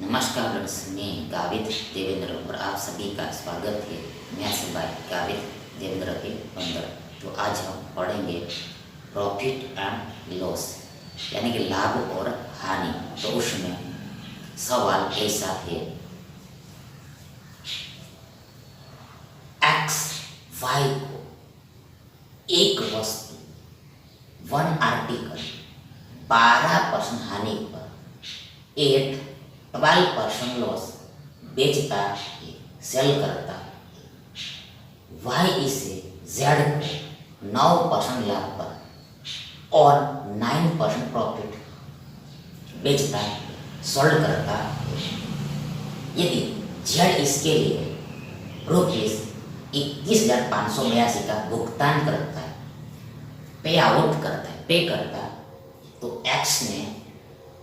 नमस्कार फ्रेंड्स, मैं गावित देवेंद्र और आप सभी का स्वागत है मैथ्स बाय गावित देवेंद्र के अंदर। तो आज हम पढ़ेंगे प्रॉफिट एंड लॉस यानी कि लाभ और हानि। तो उसमें सवाल ऐसा है, एक्स वाई को एक वस्तु वन आर्टिकल 12% हानि पर 12% लॉस बेचता है, सेल करता है। वाई इसे जेड को 9% लाभ पर और 9% प्रॉफिट बेचता है, सोल्ड करता है। यदि जेड इसके लिए ₹21,582 का भुगतान करता है, पे आउट करता है, पे करता है, तो एक्स ने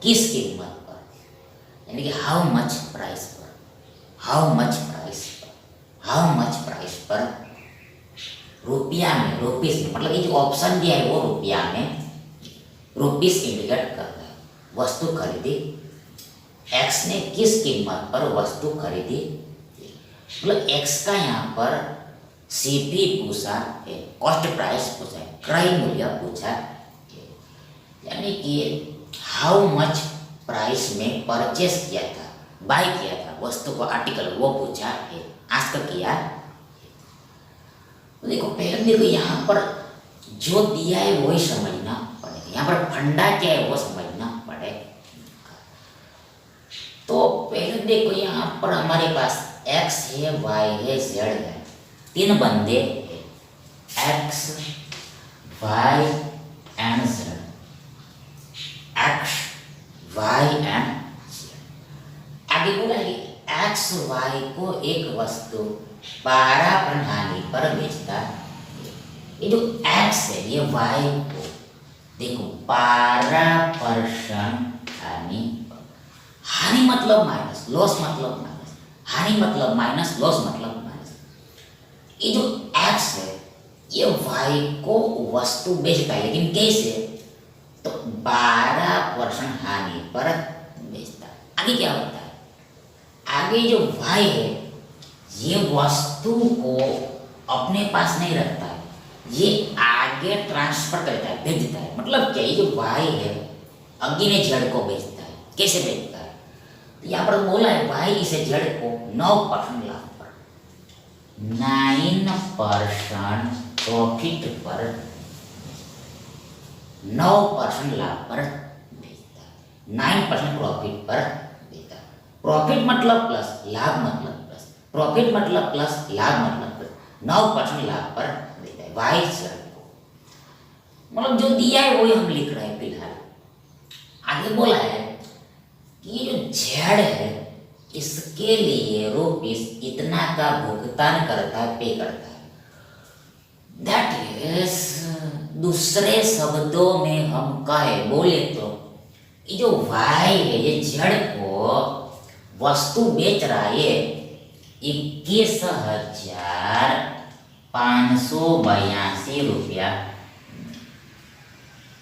किस कीमत यानी कि हाउ मच प्राइस पर रुपया में, रुपीस में, मतलब ये जो ऑप्शन दिया है वो रुपया में, रुपीस इंडिकेट करता है। वस्तु खरीदी, एक्स ने किस कीमत पर वस्तु खरीदी, मतलब एक्स का यहाँ पर सीपी पूछा है, कॉस्ट प्राइस पूछा है, क्रय मूल्य पूछा है, यानी कि हाउ मच प्राइस में परचेस किया था, बाय किया था वस्तु को, आर्टिकल वो पूछा है, आस्क किया। तो देखो पहले देखो यहाँ पर जो दिया है वही समझना पड़ेगा, यहाँ पर फंडा क्या है वो समझना पड़ेगा। तो पहले देखो यहाँ पर हमारे पास एक्स है, वाई है, जेड है, तीन बंदे हैं, X Y and Z, X Y and Z. आगे बोला कि एक्स वाई को एक वस्तु 12% हानि पर बेचता है। ये जो एक्स है ये वाई को देखो 12% हानि, हानि मतलब माइनस, लॉस मतलब माइनस, हानि मतलब माइनस, लॉस मतलब माइनस। ये जो एक्स है ये वाई को वस्तु बेचता है, लेकिन कैसे, तो 12% हानि पर बेचता है। आगे क्या होता है, आगे जो वाई है ये वस्तु को अपने पास नहीं रखता है, ये आगे ट्रांसफर करता है, भेज देता है। मतलब क्या, ये जो वाई है अगे ने जेड को बेचता है, कैसे बेचता है, तो यहाँ पर बोला है वाई इसे जेड को 9% लाभ पर, 9% प्रॉफिट पर, 9% लाभ पर बेचता है, 9% प्रॉफिट पर बेचता है। प्रॉफिट मतलब प्लस, लाभ मतलब प्लस, प्रॉफिट मतलब प्लस, लाभ मतलब प्लस, 9% लाभ पर बेचता है वाई जेड को। मतलब जो दिया है वही हम लिख रहे हैं फिलहाल। आगे बोला है कि ये जो जेड है इसके लिए रुपीस इतना का भुगतान करता है, पे करता है। दैट इज, दूसरे शब्दों में हम कहे बोले तो ये जो वाई है ये जेड को वस्तु बेच रहा है 21,582 रुपया,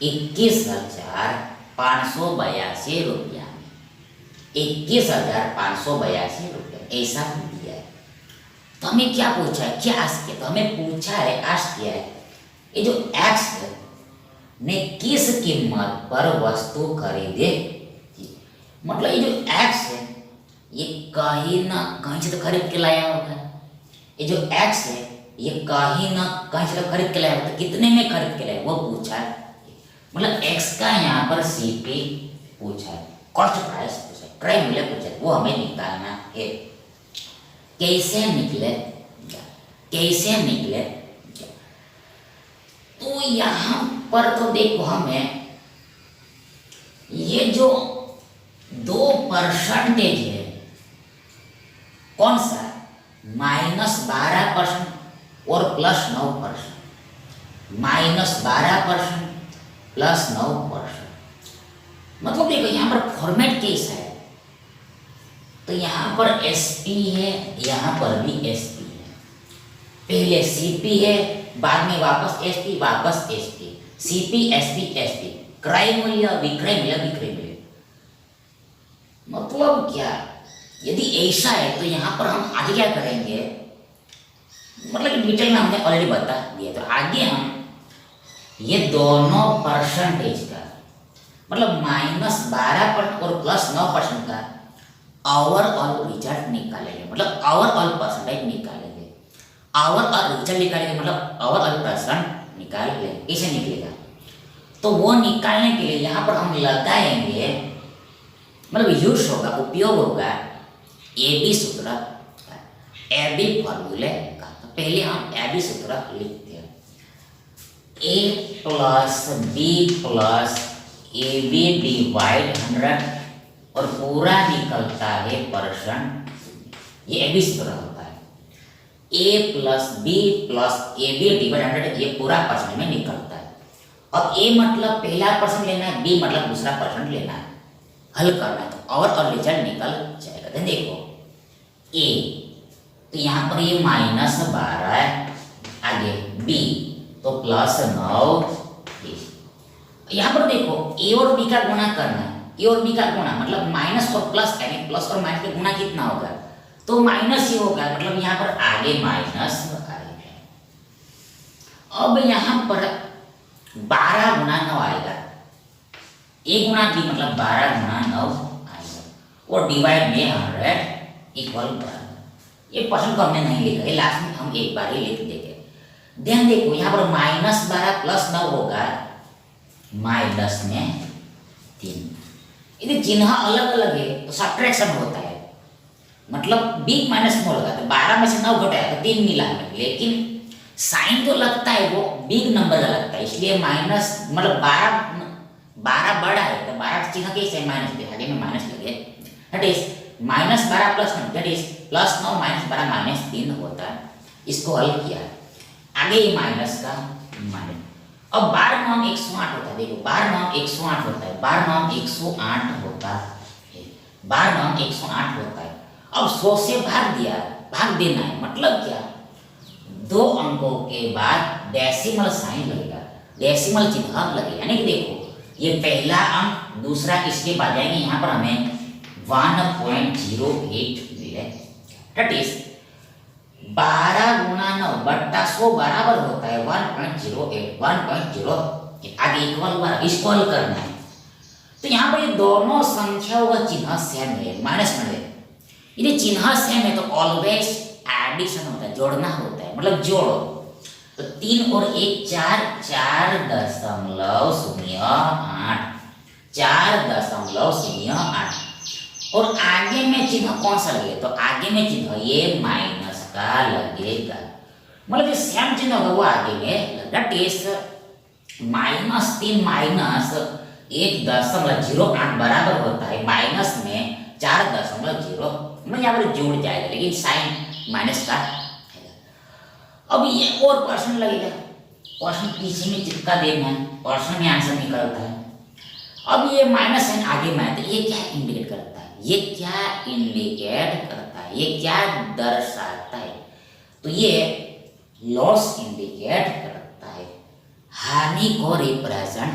21,582 रुपया, 21,582 रुपया ऐसा दिया है। तो हमें क्या पूछा है, क्या आस्क किया, तो हमें पूछा है, आस्क किया है, ये जो एक्स ने किस कीमत पर वस्तु खरीदे। मतलब ये जो एक्स है ये कहीं ना कहीं से तो खरीद के लाया होगा, ये जो एक्स है ये कहीं ना कहीं से तो खरीद के लाया होगा, तो कितने में खरीद के लाया वो पूछा है। मतलब एक्स का यहाँ पर सीपी पूछा है, कॉस्ट प्राइस पूछा है, क्रय मूल्य पूछा है, वो हमें निकालना है। कैसे निकले, तो यहां पर तो देखो हमें ये जो 2% है कौन सा, -12% और +9%, -12% +9%। मतलब देखो यहाँ पर फॉर्मेट कैसा है, तो यहाँ पर एसपी है, यहाँ पर भी एसपी है, पहले सीपी है, बाद में वापस एसपी, वापस एसपी, सीपी एसपी एसपी, क्रय मूल्य, विक्रय मूल्य, विक्रय मूल्य। मतलब क्या, यदि ऐसा है तो यहाँ पर हम आगे क्या करेंगे, मतलब कि डिटेल में हमने ऑलरेडी बता दिया। तो आगे हम ये दोनों परसेंटेज का मतलब -12% और +9% का ओवरऑल रिजल्ट निकालेंगे, मतलब ओवरऑल परसेंटेज निकालेंगे। ओवरऑल रिजल्ट निकालेंगे मतलब ओवरऑल परसेंट निकाल लेंगे। कैसे निकलेगा, तो वो निकालने के लिए यहाँ पर हम लगाएंगे, मतलब यूज होगा, उपयोग होगा AB सूत्र, AB फॉर्मूले का। तो पहले हम AB सूत्र लिखते हैं, A + B + AB डिवाइड 100 और पूरा निकलता है परसेंट। ये AB सूत्र होता है, A + B + AB डिवाइड 100, ये पूरा परसेंट में निकलता है। अब A मतलब पहला परसेंट लेना है, B मतलब दूसरा परसेंट लेना है, हल करना है, तो और रिजल्ट निकल जाएगा। तो देखो A, तो यहाँ पर ये -12 है, आगे B तो +9। यहाँ पर देखो A और B का गुणा करना है, A और B का गुणा मतलब माइनस और प्लस, यानी प्लस और माइनस का गुणा कितना होगा, तो माइनस ही होगा, मतलब यहाँ पर आगे माइनस आएगा। अब यहाँ पर 12 × 9 आएगा, A × B मतलब 12 × 9 आएगा, और डिवाइड में 100 इक्वल बराबर। ये परसेंट को हमने नहीं लिखा, ये लास्ट में हम एक बार ही लिख देंगे। ध्यान देखो यहाँ पर -12 + 9 होगा माइनस में 3। यदि चिन्ह अलग अलग है तो सब्ट्रैक्शन होता है, मतलब बिग माइनस स्मॉल होगा, तो 12 में से 9 घटाया तो 3 मिला हमें, लेकिन साइन तो लगता है वो बिग नंबर का लगता है, इसलिए माइनस मतलब 12 बड़ा है, तो 12 चिन्ह कैसे है माइनस के आगे में माइनस लगे, दैट इज -12 + 9, दैट इज +9 - 12 -3 होता है। इसको हल किया, आगे ये माइनस का माइनस। अब 12 × 9 108 होता है, देखो 12 × 9 108 होता है, 12 × 9 108 होता है, 12 × 9 108 होता है। अब 100 से भाग दिया, भाग देना है, मतलब क्या, 2 अंकों के बाद डेसिमल साइन लगेगा, डेसिमल चिन्ह लगेगा, यानी कि देखो ये पहला अंक, दूसरा इसके बाद जाएंगे, यहाँ पर हमें 1.08 मिले, दैट इज 12 × 9 / 100 बराबर होता है 1.08 आगे इक्वल बार, इसको हल करना है। तो यहाँ पर ये दोनों संख्याओं का चिन्ह सेम है, माइनस में, यदि चिन्ह सेम है तो ऑलवेज एडिशन होता है, जोड़ना होता है, मतलब जोड़ो। तो 3 और 1 4, 4.08 और आगे में चिन्ह कौन सा लगेगा, तो आगे में चिन्ह ये माइनस का लगेगा, मतलब ये सेम चिन्ह होगा वो आगे में लगेगा। टेस्ट -3 -1.08 बराबर होता है माइनस में 4.0, मतलब यहाँ पर जुड़ जाएगा, लेकिन साइन माइनस का है। अब ये और परसेंट लगेगा, परसेंट पीछे में चिपका देना है, परसेंट में आंसर निकलता है। अब ये माइनस साइन आगे में है, तो ये क्या इंडिकेट करता है, ये क्या इंडिकेट करता है, ये क्या दर्शाता है, तो ये लॉस इंडिकेट करता है, हानि को रिप्रेजेंट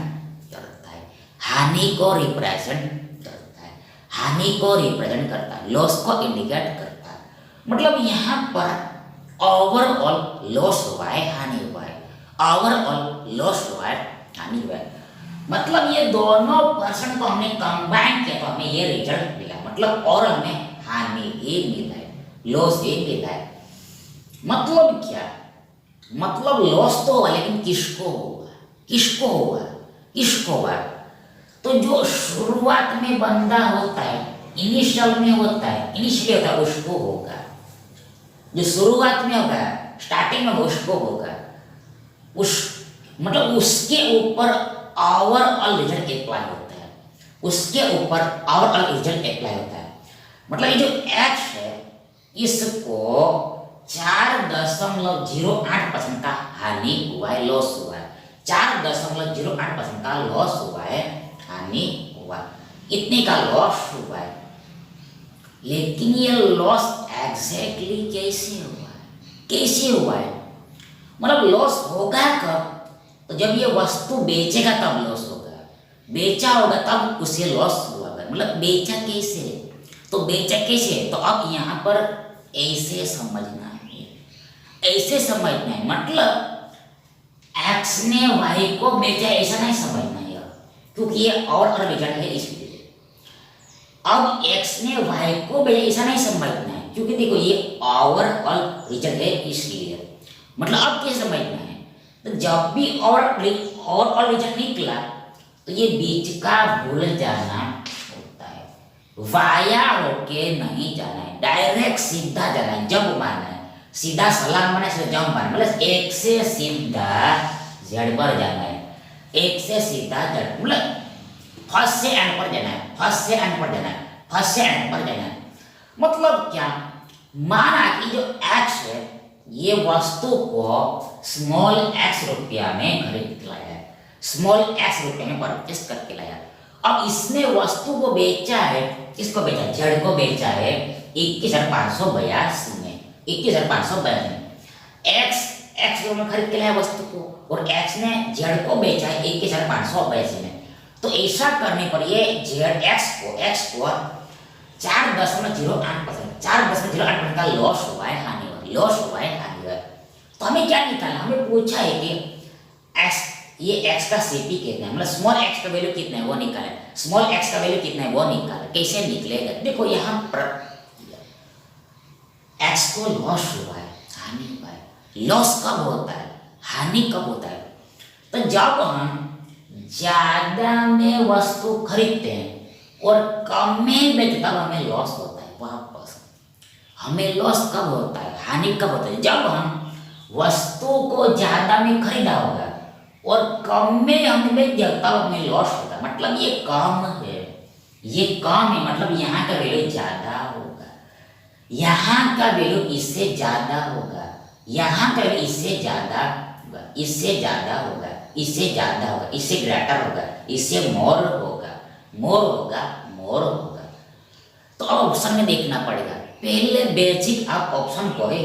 करता है, हानि को रिप्रेजेंट करता है, हानि को रिप्रेजेंट करता है, लॉस को इंडिकेट करता है। मतलब यहाँ पर ओवरऑल लॉस हुआ है, हानि हुआ है, ओवरऑल लॉस हुआ है, हानि हुआ है। मतलब ये दोनों परसेंट को हमने कंबाइन किया तो हमें ये रिजल्ट मिला, मतलब और हमें हानि ही मिला है, लॉस ही मिला है। मतलब क्या, मतलब लॉस तो हुआ, लेकिन किसको हुआ, किसको हुआ, किसको हुआ, तो जो शुरुआत में बंदा होता है, इनिशियल में होता है, इनिशियल होता है, उसको होगा, जो शुरुआत में होगा, स्टार्टिंग में उसको होगा, उस मतलब उसके ऊपर ओवरऑल रिजल्ट अप्लाई होता है, उसके ऊपर ओवरऑल रिजल्ट अप्लाई होता है। मतलब ये जो एक्स है इसको 4.08% का हानि हुआ है, लॉस हुआ है, 4.08% का लॉस हुआ है, हानि हुआ है, इतने का लॉस हुआ है। लेकिन ये लॉस एग्जैक्टली कैसे हुआ है, कैसे हुआ है, मतलब लॉस होगा कब, तो जब ये वस्तु बेचेगा तब लॉस होगा, बेचा होगा तब उसे लॉस हुआ, मतलब बेचा कैसे, तो बेचा कैसे है, तो अब यहाँ पर ऐसे समझना है, ऐसे समझना है, मतलब एक्स ने वाई को बेचा ऐसा नहीं समझना है, क्योंकि ये और रिजल्ट है इसलिए। अब एक्स ने वाई को बेचा ऐसा नहीं समझना है, क्योंकि देखो ये ओवरऑल रिजल्ट है इसलिए। मतलब अब क्या समझना है, तो जब भी और रिजल्ट निकला तो ये बीच का भूल जाना होता है, वाया होके नहीं जाना है, डायरेक्ट सीधा जाना है, जंप मारना है, सीधा सलाम मारना है, जंप मारना, मतलब एक से सीधा जेड पर जाना है, एक से सीधा जेड, मतलब फर्स्ट से एंड पर जाना है, फर्स्ट से एंड पर जाना है, फर्स्ट से एंड पर जाना है। मतलब क्या, माना कि जो एक्स है ये वस्तु को स्मॉल एक्स रुपया में खरीद लाया है, स्मॉल एक्स रुपये में परचेस करके लाया। अब इसने वस्तु को बेचा है, किसको बेचा, जेड को बेचा है 21,582 में, 21,582 में। एक्स में खरीद के लाया वस्तु को, और एक्स ने जेड को बेचा है 21,582 में। तो ऐसा करने पर ये जेड एक्स को 4.08% का लॉस हुआ है, हानि हुआ, लॉस हुआ है, हानि हुआ। तो हमें क्या निकालना, हमें पूछा है कि एक्स, ये एक्स का सीपी कितना है, मतलब स्मॉल एक्स का वैल्यू कितना है वो निकाले, स्मॉल एक्स का वैल्यू कितना है वो निकाले। कैसे निकलेगा, देखो यहाँ पर एक्स को लॉस हुआ है, हानि हुआ है। लॉस कब होता है, हानि कब होता है, तो जब हम ज्यादा में वस्तु खरीदते हैं और कम में बेचते तब हमें लॉस होता है। वापस हमें लॉस कब होता है, हानि कब होता है, जब हम वस्तु को ज्यादा में खरीदा होगा और कम में हमने बेच दिया तब हमें लॉस होता है। मतलब ये कम है, ये कम है, मतलब यहाँ का वैल्यू ज्यादा होगा, यहाँ का वैल्यू इससे ज्यादा होगा, यहाँ का वैल्यू इससे ज्यादा होगा, इससे ज्यादा होगा, इससे ज्यादा होगा, इससे ग्रेटर होगा, इससे मोर होगा, मोर होगा, मोर होगा। तो अब ऑप्शन में देखना पड़ेगा। पहले बेसिक आप ऑप्शन को ही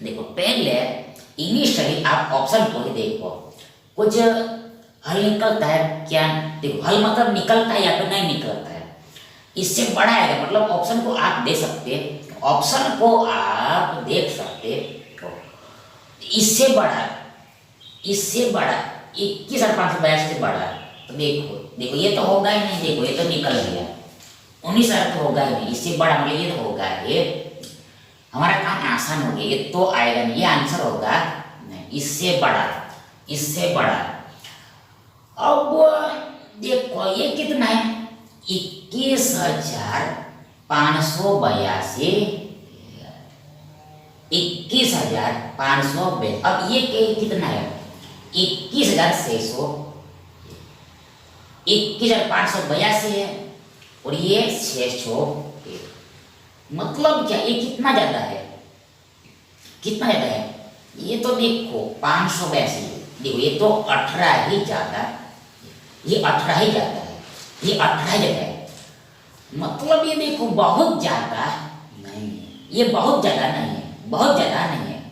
देखो, पहले इनिशियली आप ऑप्शन को ही देखो, कुछ हल निकलता है क्या, देखो हल मतलब निकलता है या फिर नहीं निकलता है, इससे बड़ा है, मतलब ऑप्शन को आप दे सकते, ऑप्शन को आप देख सकते हो, इससे बड़ा, इससे बड़ा 21,582 से बड़ा, तो देखो ये तो होगा ही नहीं, देखो ये तो निकल गया 19,000 तो होगा ही नहीं, इससे बड़ा मतलब ये तो होगा, ये हमारा काम आसान हो गया, ये तो आएगा नहीं, ये आंसर होगा नहीं, इससे बड़ा, इससे बड़ा। अब देखो ये कितना है, 21,582, 21,582। अब ये कितना है, 21,600, 21,582 है, और ये 600। मतलब क्या, ये कितना ज्यादा है, कितना ज्यादा है, ये तो देखो 582, देखो ये तो 18 ही ज्यादा, ये 18 ही ज्यादा है, ये 18 ज्यादा है, मतलब ये देखो बहुत ज्यादा नहीं है, ये बहुत ज्यादा नहीं है, बहुत ज्यादा नहीं है,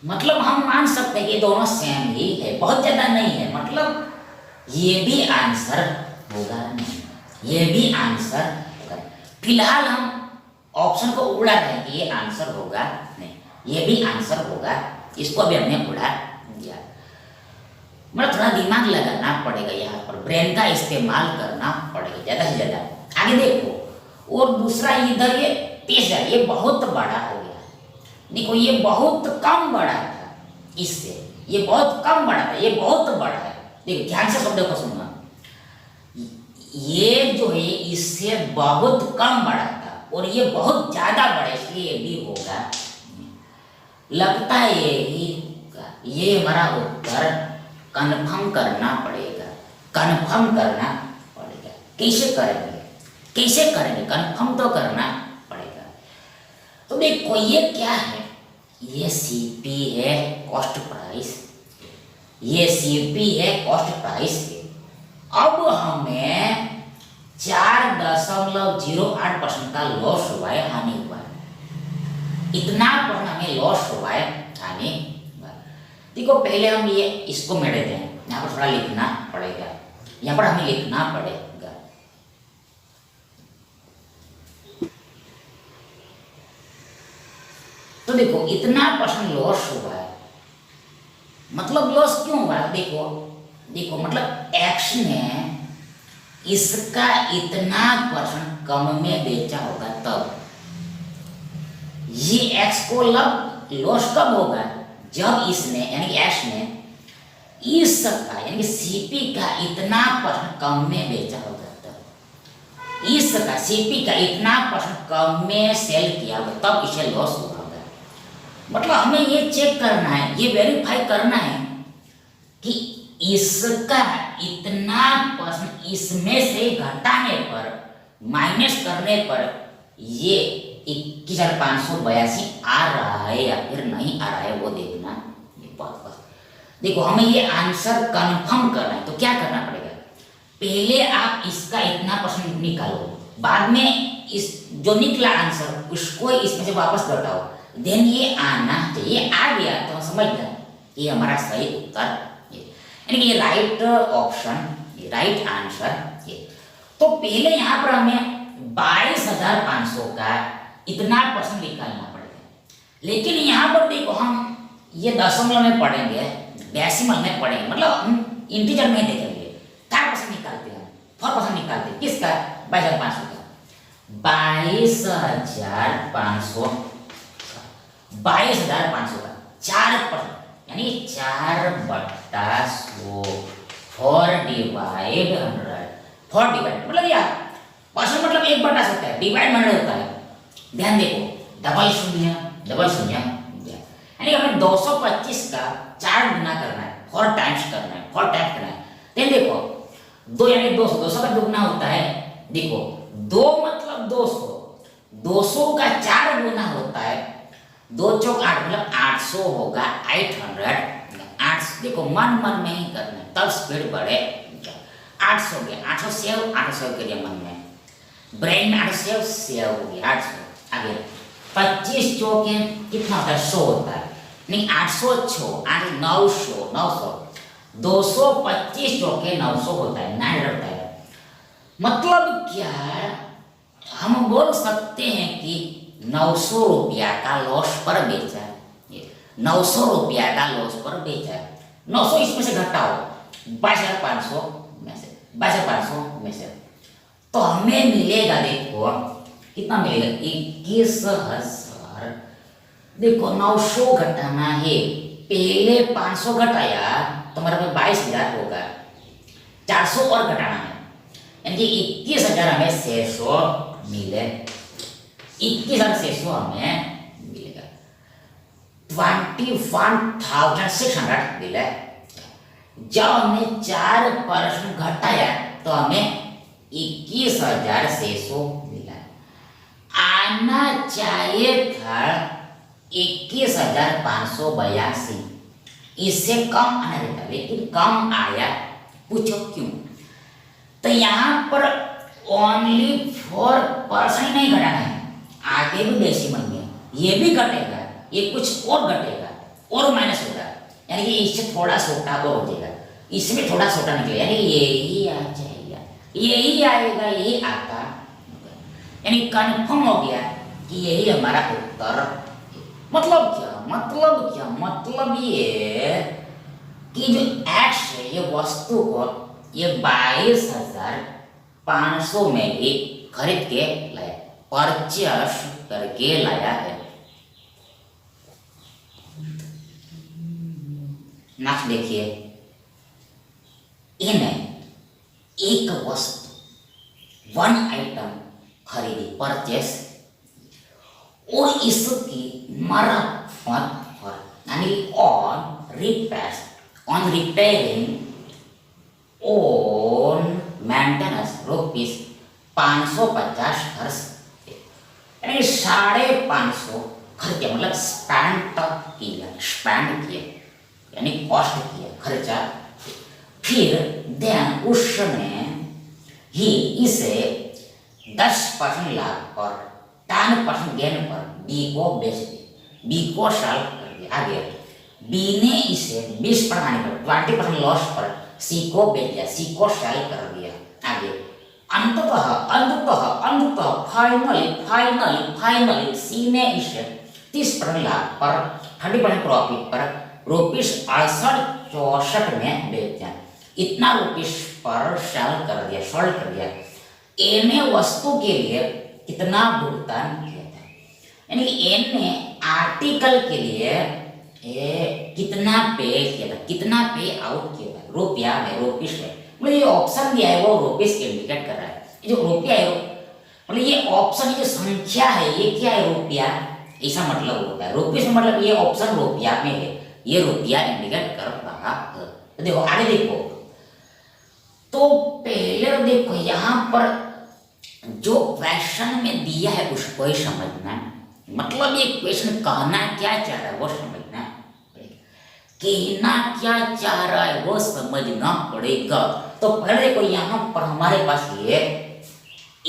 मतलब हम मान सकते हैं कि दोनों सेम ही है, बहुत ज्यादा नहीं है, मतलब ये भी आंसर होगा नहीं, ये भी आंसर होगा। फिलहाल हम ऑप्शन को उड़ा रहे हैं कि ये आंसर होगा नहीं, ये भी आंसर होगा, इसको भी हमने उड़ा दिया। मतलब थोड़ा दिमाग लगाना पड़ेगा, यहाँ पर ब्रेन का इस्तेमाल करना पड़ेगा ज़्यादा से ज़्यादा। आगे देखो, और दूसरा इधर ये 30,000, ये बहुत बड़ा हो गया, देखो ये बहुत कम बड़ा था इससे, ये बहुत कम बड़ा था, ये बहुत बड़ा है, देखो ध्यान से शब्द को सुनना, ये जो है इससे बहुत कम बड़ा था और ये बहुत ज्यादा बड़ा, इसलिए ये भी होगा, लगता है ये हमारा उत्तर कन्फर्म करना पड़ेगा, कन्फर्म करना पड़ेगा। कैसे करेंगे, कैसे करेंगे, कन्फर्म तो करना पड़ेगा। तो देखो ये क्या है, ये सीपी है, कॉस्ट प्राइस, ये सीपी है, कॉस्ट प्राइस है। अब हमें 4.08% का लॉस हुआ है, हानि हुआ है, इतना पर हमें लॉस हुआ है, हानि हुआ है। देखो पहले हम ये इसको मेड़ दें, यहाँ पर थोड़ा लिखना पड़ेगा, यहाँ पर हमें लिखना पड़ेगा, तो देखो इतना परसेंट लॉस हुआ है, मतलब लॉस क्यों हुआ है? देखो देखो मतलब एक्स ने इसका इतना परसेंट कम में बेचा होगा तब। ये एक्स को लॉस कब होगा? जब इसने यानी एक्स ने इसका यानी सीपी का इतना परसेंट कम में बेचा होगा तब। इसका सीपी का इतना परसेंट कम में सेल किया होगा तब इसे लॉस हुआ होगा। मतलब हमें ये चेक करना है, ये वेरीफाई करना है कि इसका इतना परसेंट इसमें से घटाने पर, माइनस करने पर ये 21,582 आ रहा है या फिर नहीं आ रहा है, वो देखना ये बहुत बस। देखो हमें ये आंसर कंफर्म करना है तो क्या करना पड़ेगा? पहले आप इसका इतना परसेंट निकालो, बाद में इस जो निकला आंसर उसको इसमें से वापस घटाओ, देन ये आना चाहिए। आ गया तो हम समझ गए ये हमारा सही उत्तर, यानी ये राइट ऑप्शन, ये राइट आंसर ये। तो पहले यहाँ पर हमें 22,500 का इतना परसेंट निकालना पड़ेगा, लेकिन यहाँ पर देखो हम ये दशमलव में पढ़ेंगे, डेसिमल में पढ़ेंगे, मतलब हम इंटीजर में देखेंगे। क्या परसेंट निकालते हैं? 4% निकालते हैं। किसका? 22,500 का। 22,500 का 4% यानी 4/100 4 डिवाइड 100 4 डिवाइड मतलब यार परसेंट मतलब 1/100 होता है, डिवाइड 100 होता है। ध्यान देखो डबल शून्य यानी हमें 225 का 4 गुना करना है, 4 टाइम्स करना है, 4 टाइम्स करना है। तो देखो 2 यानी 200 का दुगना होता है। देखो 2 मतलब 200 का 4 गुना होता है, 2 चौक 8 मतलब 800 होगा, 800 8। देखो मन में ही करना है तब स्पीड बढ़े। 800 गया, 800 सेव करिए मन में, ब्रेन में 800 सेव हो गया 800। आगे 25 चौके कितना होता है? 100 होता है, नहीं 800 900 225 चौके 900 होता है, 900 होता है। मतलब क्या हम बोल सकते हैं कि 900 रुपया का लॉस पर बेचा, 900 रुपया का लॉस पर बेचा। 900 इसमें से घटाओ 22,500 में से तो हमें मिलेगा, देखो कितना मिलेगा? 21,000। देखो 900 घटाना है, पहले 500 घटाया तो हमारे पास 22,000 होगा, 400 और घटाना है यानी कि 21,000 हमें 600 मिले, 21,600 हमें मिलेगा, 21,600 मिले। जब हमने 4% घटाया तो हमें 21,600 मिला। आना चाहिए था 21,582, इससे कम आना रहता लेकिन कम आया। पूछो क्यों? तो यहाँ पर ओनली 4% नहीं घटाना है, आगे भी डेसिमल में ये भी घटेगा, ये कुछ और घटेगा और माइनस होगा, यानी कि इससे थोड़ा छोटा और हो जाएगा, इसमें थोड़ा छोटा निकलेगा, यानी यही आ जाएगा, यही आएगा, यही आता, यानी कन्फर्म हो गया कि यही हमारा उत्तर। मतलब क्या? मतलब ये कि जो एक्स है ये वस्तु को ये 22,500 में ही खरीद के लाया, परचेस करके लाया है। नेक्स्ट देखिए, इन्हें एक वस्तु 1 आइटम खरीदी, परचेस, और इसकी मरम्मत पर यानी ऑन रिपेयरिंग ऑन मेंटेनेंस ₹550 खर्च, यानी 550 खर्च मतलब स्पेंड किया यानी कॉस्ट किया, खर्चा। फिर देन उसने ही इसे 10% लाभ पर 10% गेन पर बी को बेच दिया, बी को सेल कर दिया। आगे बी ने इसे 20% पर 20% लॉस पर सी को बेच दिया, सी को सेल कर दिया। आगे अंततः फाइनली सी ने इसे 30% लाभ पर, 30% प्रॉफिट पर ₹68.64 में बेचा। इतना रुपीस पर सेल कर दिया। ए ने वस्तु के लिए कितना भुगतान किया था, यानी कि ए ने आर्टिकल के लिए कितना पे किया था, कितना पे आउट किया था, रुपया है, रुपीस है। मतलब ये ऑप्शन दिया है वो रुपीस इंडिकेट कर रहा है। ये जो रुपया है मतलब ये ऑप्शन, ये जो संख्या है ये क्या है, रुपया, ऐसा मतलब होता है। रुपीस मतलब ये ऑप्शन रुपया में है, ये रुपया इंडिकेट कर रहा है। तो देखो आगे देखो, तो पहले देखो यहाँ पर जो क्वेश्चन में दिया है उसको ही समझना, मतलब ये क्वेश्चन कहना क्या चाह रहा है वो समझना, कहना क्या चाह रहा है वो समझना पड़ेगा। तो पहले देखो यहाँ पर हमारे पास ये ए,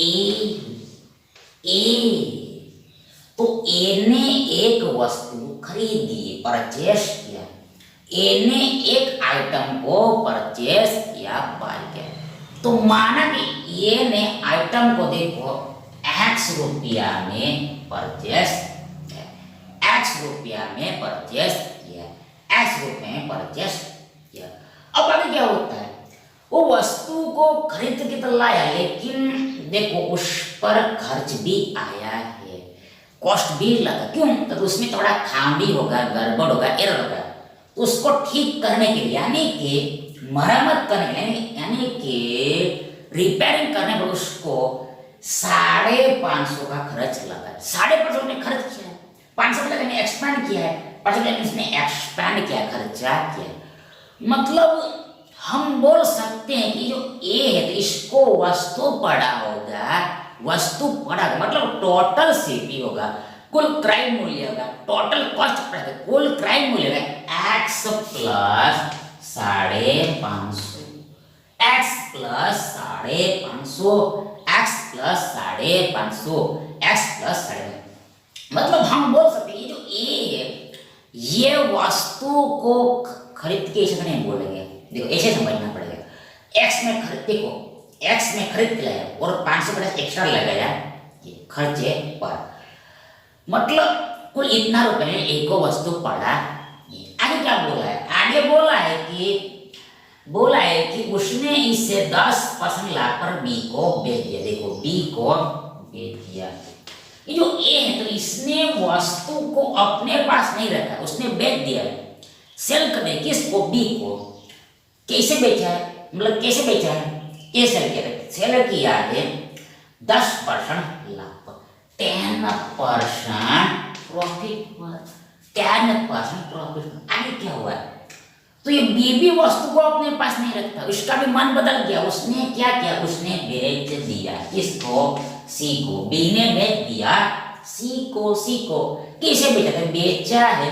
तो ए ने एक वस्तु खरीदी, परचेस किया, ए ने एक आइटम को परचेस किया, बाय किया। तो माना कि ए ने आइटम को देखो x रुपया में परचेस किया, x रुपया में परचेस किया, x रुपये में परचेस किया। अब आगे क्या होता है, वो वस्तु को खरीद के तो लाया, लेकिन देखो उस पर खर्च भी आया है, कॉस्ट भी लगा। क्यों? तो उसमें थोड़ा खामी होगा, गड़बड़ होगा, एरर होगा। तो उसको ठीक करने के लिए, यानी कि मरम्मत करने के लिए, यानी कि रिपेयरिंग करने पर उसको 550 का खर्च लगा। 550 ने खर्च किया है, 500 ने एक्सपेंड किया है, 500 इसने एक्सपेंड किया, खर्चा किया। मतलब हम बोल सकते हैं कि जो ए है तो इसको वस्तु पड़ा होगा, वस्तु पड़ा मतलब टोटल सीपी होगा, कुल क्रय मूल्य होगा, टोटल कॉस्ट पड़ेगा, कुल क्रय मूल्य होगा x plus 550, x plus 550, x plus 550, x plus 550। मतलब हम बोल सकते हैं ये जो ए है ये वस्तु को खरीद के ऐसे नहीं बोलेंगे, देखो ऐसे समझना पड़ेगा। x में खरीद, देखो x में खरीद के लाया और 550 एक्स्ट्रा लगाया ये खर्चे पर, मतलब कुल इतना रुपए में एक को वस्तु पड़ा। आगे क्या बोला है, आगे बोला है कि उसने इससे 10% लाभ पर बी को बेच दिया। देखो बी को बेच दिया, ये जो ए है तो इसने वस्तु को अपने पास नहीं रखा, उसने बेच दिया, सेल कर दिया। किसको? बी को। कैसे बेचा है, मतलब कैसे बेचा है, ये सेल किया है 10% लाभ पर, 10% प्रॉफिट पर, 10% प्रॉफिट। आगे क्या हुआ, तो ये बीबी वस्तु को अपने पास नहीं रखता, उसका भी मन बदल गया। उसने क्या किया, उसने बेच दिया। किसको? सी को। बी ने बेच दिया सी को। सी को कैसे बेचा था, बेचा है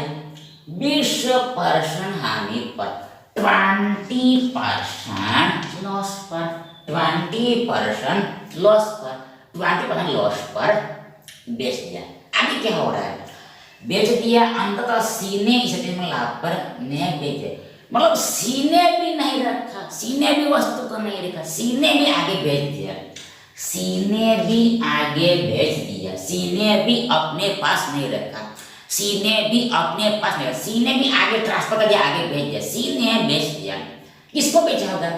20% हानि पर, 20% लॉस पर, 20% लॉस पर, 20% लॉस पर बेच दिया। आगे क्या हो रहा है, बेच दिया, अंततः सी ने इस में लाभ पर ने बेचे, मतलब सी ने भी नहीं रखा, सी ने भी वस्तु को नहीं रखा, सी ने भी आगे बेच दिया, सी ने भी आगे बेच दिया, सी ने भी अपने पास नहीं रखा, सी ने भी अपने पास नहीं रखा, सी ने भी आगे ट्रांसफर कर दिया, आगे बेच दिया, सी ने बेच दिया। किसको बेचा होगा,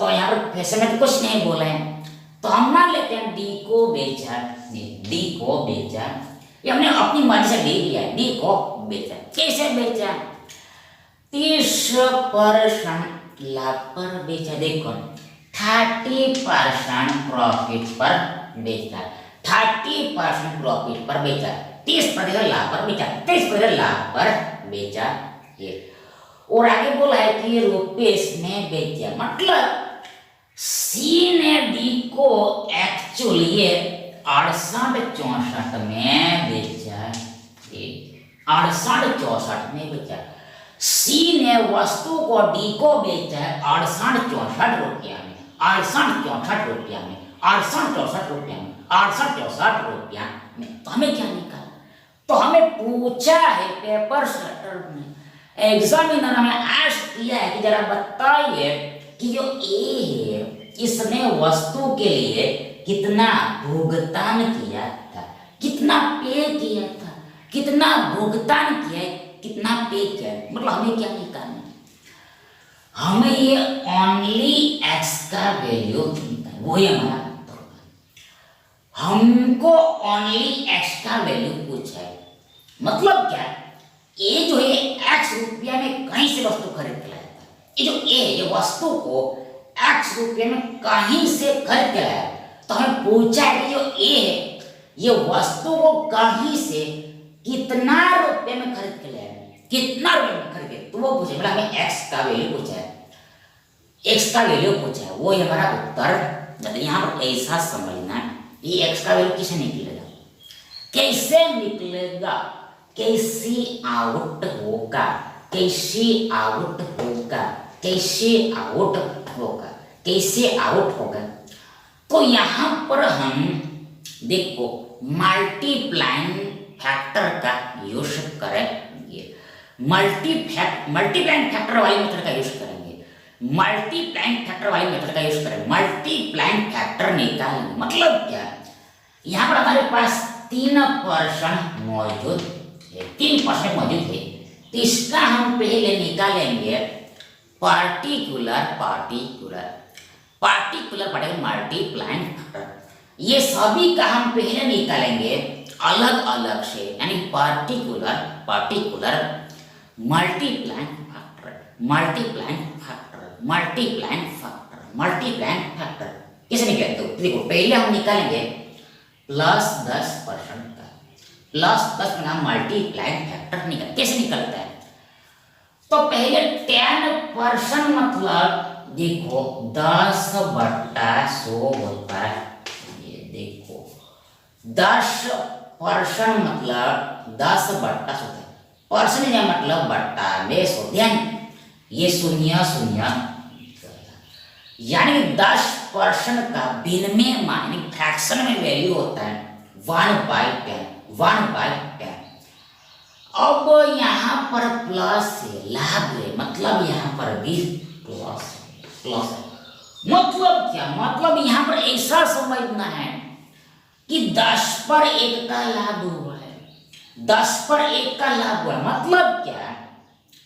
तो यहाँ पर पैसे में तो कुछ नहीं बोला है, तो हम मान लेते हैं डी को बेचा, डी को बेचा, ये हमने अपनी मर्जी से डी लिया, डी को बेचा। कैसे बेचा, 30% लाभ पर बेचा। देखो 30% प्रॉफिट पर बेचा, 30% प्रॉफिट पर बेचा, 30% लाभ पर बेचा, 30% लाभ पर बेचा ये। और आगे बोला है कि रुपीस में बेचा, मतलब सी ने डी को एक्चुअली 68-64 में बेचा, 68-64 में बेचा। सी ने वस्तु को डी को बेचा है 68-64 रुपया में, 68-64 रुपया में, 68-64 रुपया में, 68-64 रुपया में। तो हमें क्या निकाला, तो हमें पूछा है पेपर सेटर में, एग्जामिनर हमें आस्क किया है कि जरा बताइए कि जो ए है इसने वस्तु के लिए कितना भुगतान किया था, कितना पे किया था। कितना भुगतान किया है, कितना पे किया है, मतलब हमें क्या निकालना है, हमें ये ओनली एक्स का वैल्यू निकालना है, वही हमारा उत्तर होगा। हमको ओनली एक्स का वैल्यू पूछा है, मतलब क्या, ये जो है एक्स रुपया में कहीं से वस्तु खरीद के लाया था, ये जो ए ये वस्तु को एक्स रुपये में कहीं से खरीद के लाया, तो हमें पूछा है कि जो ए है ये वस्तु को कहीं से कितना रुपये में खरीद के लाया, कितना रुपये में खरीदे, तो वो पूछे, मतलब हमें एक्स का वैल्यू पूछा है, एक्स का वैल्यू पूछा है, वो हमारा उत्तर। मतलब यहाँ पर ऐसा समझना है, ये एक्स का वैल्यू कैसे निकलेगा, कैसे निकलेगा, कैसे आउट होगा, कैसे आउट होगा, कैसे आउट होगा, कैसे आउट होगा। तो यहाँ पर हम देखो मल्टीप्लाइंग फैक्टर का यूज करेंगे, मल्टीप्लाइंग फैक्टर वाली मेथड का यूज करेंगे, मल्टीप्लाइंग फैक्टर वाली मेथड का यूज करेंगे, मल्टीप्लाइंग फैक्टर निकालेंगे। मतलब क्या, यहाँ पर हमारे पास 3% मौजूद है, 3% मौजूद है, तो इसका हम पहले निकालेंगे पार्टिकुलर मल्टीप्लाइंग फैक्टर, ये सभी का हम पहले निकालेंगे अलग अलग से, यानी पार्टिकुलर मल्टीप्लाइंग फैक्टर कैसे निकालेंगे, तो देखो पहले हम निकालेंगे +10% का, +10 का मल्टीप्लाइंग फैक्टर निकल कैसे निकलता है, तो पहले 10% मतलब देखो 10/100 होता है, ये देखो 10% मतलब 10/100 होता है, परसेंट या मतलब बट्टा में 100, ध्यान ये शून्य शून्य, यानी 10% का विनिमय मान फ्रैक्शन में वैल्यू होता है 1/10। अब यहाँ पर प्लस है, लाभ है, मतलब यहाँ पर भी प्लस है, मतलब क्या, मतलब यहाँ पर ऐसा समझना है कि 10/1 का लाभ हुआ है, 10/1 का लाभ हुआ है, मतलब क्या,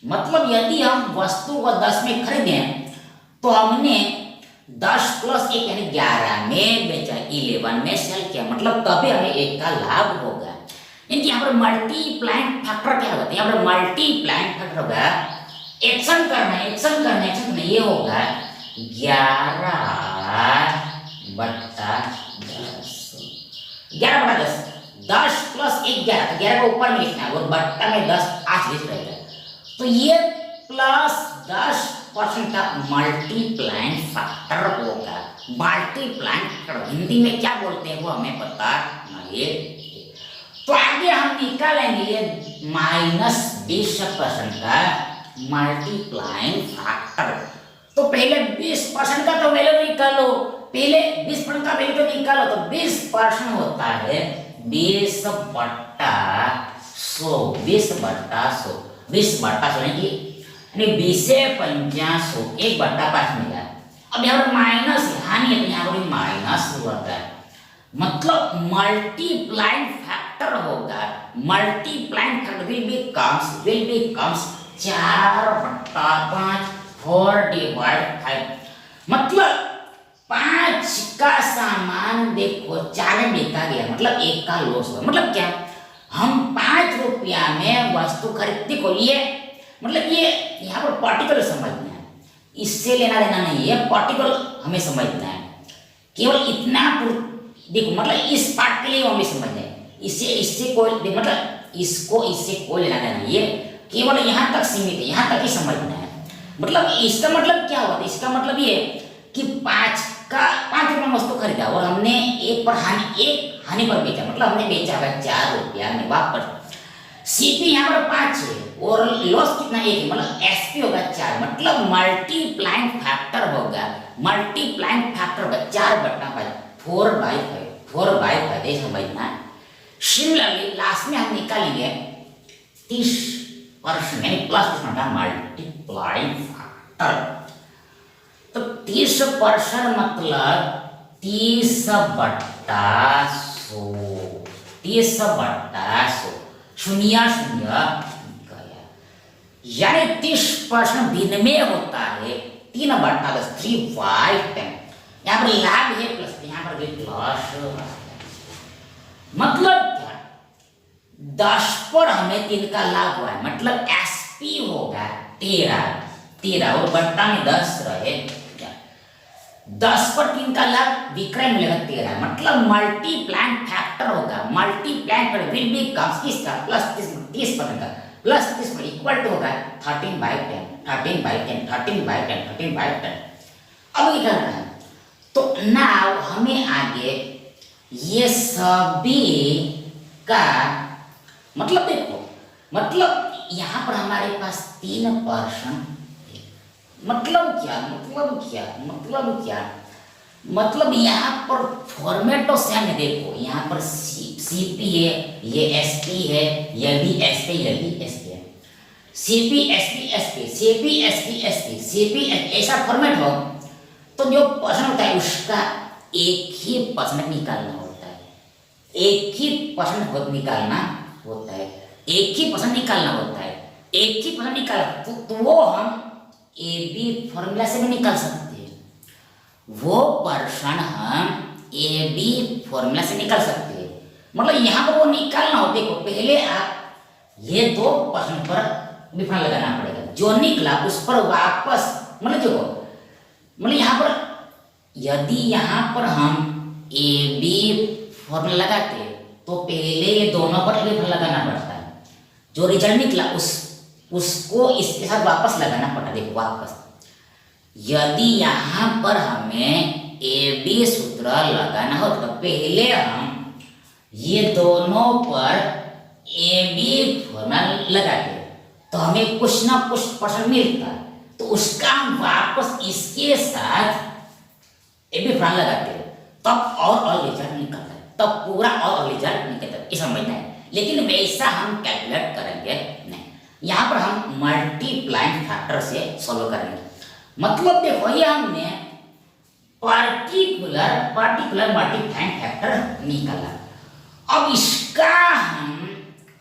मतलब यदि हम वस्तु को 10 में खरीदें तो हमने 10 + 1 यानी 11 में बेचा, 11 में सेल किया, मतलब तभी हमें 1 का लाभ होगा। इनकी यहाँ पर मल्टीप्लाइंग फैक्टर क्या होता है, यहाँ पर मल्टीप्लाइंग फैक्टर होगा, एक्शन करना ये होगा 11/10, 10 + 1 11, तो 11 को ऊपर में लिखना है और बट्टा में 10 8 लिख रहेगा, तो ये +10% का मल्टीप्लाइंग फैक्टर होगा। मल्टीप्लाइंग फैक्टर हिंदी में क्या बोलते हैं वो हमें पता नहीं, तो आगे हम निकालेंगे ये -20% का मल्टीप्लाइंग फैक्टर। तो पहले 20% का तो वैल्यू निकालो, पहले 20% का वैल्यू तो निकालो, तो 20% होता है 20/100 यानी 20/50, 1/5 मिला। अब यहाँ पर माइनस हानि है, यहाँ पर माइनस होता है, मतलब मल्टीप्लाइंग फैक्टर होगा, multiplying factor will be comes 4/5 4/5, मतलब 5 का सामान देखो 4 में बिका गया, मतलब 1 का लॉस हुआ। मतलब क्या, हम 5 रुपया में वस्तु खरीदते को लिए, मतलब ये यहाँ पर पार्टिकल समझना है, इससे लेना देना नहीं है, पार्टिकल हमें समझना है, केवल इतना देखो, मतलब इस पार्ट के लिए हमें समझना है, इससे कोई मतलब इसको इससे कोई लेना देना नहीं है, केवल यहाँ तक सीमित है, यहाँ तक ही समझना है। मतलब इसका मतलब क्या होता है, इसका मतलब ये कि 5 रुपये में वस्तु खरीदा और हमने 1 हानि पर बेचा, मतलब हमने बेचा है 4 रुपया में वापस, सीपी यहाँ पर 5 है और लॉस कितना 1 है, मतलब एसपी होगा 4, मतलब मल्टीप्लाइंग फैक्टर होगा 4/5 4/5 ये समझना। सिमिलरली लास्ट में हम निकालेंगे 30% यानी +30% का मल्टीप्लाइंग फैक्टर, तो 30% मतलब 30/100, शून्य शून्य गया, यानी 30% विनिमय होता है 3/10 यहाँ पर लाभ है प्लस, यहाँ पर भी प्लस। मतलब क्या, 10 पर हमें 3 का लाभ हुआ है, मतलब एसपी होगा 13 और बट्टा में 10 रहे, 10 पर 3 का लाभ विक्रय मिलेगा 13, मतलब मल्टीप्लाइंग फैक्टर होगा, multiplying factor will be comes किसका प्लस 30% का प्लस 30 इक्वल टू होगा 13/10। अब क्या करना है, तो नाउ हमें आगे ये सभी का मतलब देखो, मतलब यहाँ पर हमारे पास 3%, मतलब क्या, यहाँ पर फॉर्मेट तो सेम है। देखो यहाँ पर सीपी है, ये एसपी है, ये भी एसपी, ये भी एसपी है, CP SP SP, CP SP SP, CP ऐसा फॉर्मेट हो तो जो परसेंट होता है उसका एक ही परसेंट निकालना होता है, एक ही परसेंट निकालना होता है, एक ही परसेंट निकालना होता है, एक ही परसेंट निकाला तो वो हम ए बी फॉर्मूला से भी निकाल सकते हैं, वो परसेंट हम ए बी फॉर्मूला से निकाल सकते हैं। मतलब यहाँ पर वो निकालना हो, देखो पहले आप ये 2% पर विफल लगाना पड़ेगा, जो निकला उस पर वापस मतलब यहाँ पर यदि यहाँ पर हम ए बी फॉर्मूला लगाते तो पहले ये दोनों पर विफल लगाना पड़ता है, जो रिजल्ट निकला उसको इसके साथ वापस लगाना पड़ता। देखो वापस, यदि यहाँ पर हमें ए बी सूत्र लगाना हो तो पहले हम ये दोनों पर ए बी फॉर्मूला लगाते तो हमें कुछ ना कुछ परसेंट मिलता है, तो उसका हम वापस इसके साथ ए बी फॉर्मूला लगाते हैं, तब और रिजल्ट निकलता है, तब पूरा और रिजल्ट निकलता है, ये समझना है। लेकिन वैसा हम कैलकुलेट करेंगे नहीं, यहाँ पर हम मल्टीप्लाइंग फैक्टर से सॉल्व करेंगे। मतलब देखो ये हमने पार्टिकुलर मल्टीप्लाइंग फैक्टर निकाला, अब इसका हम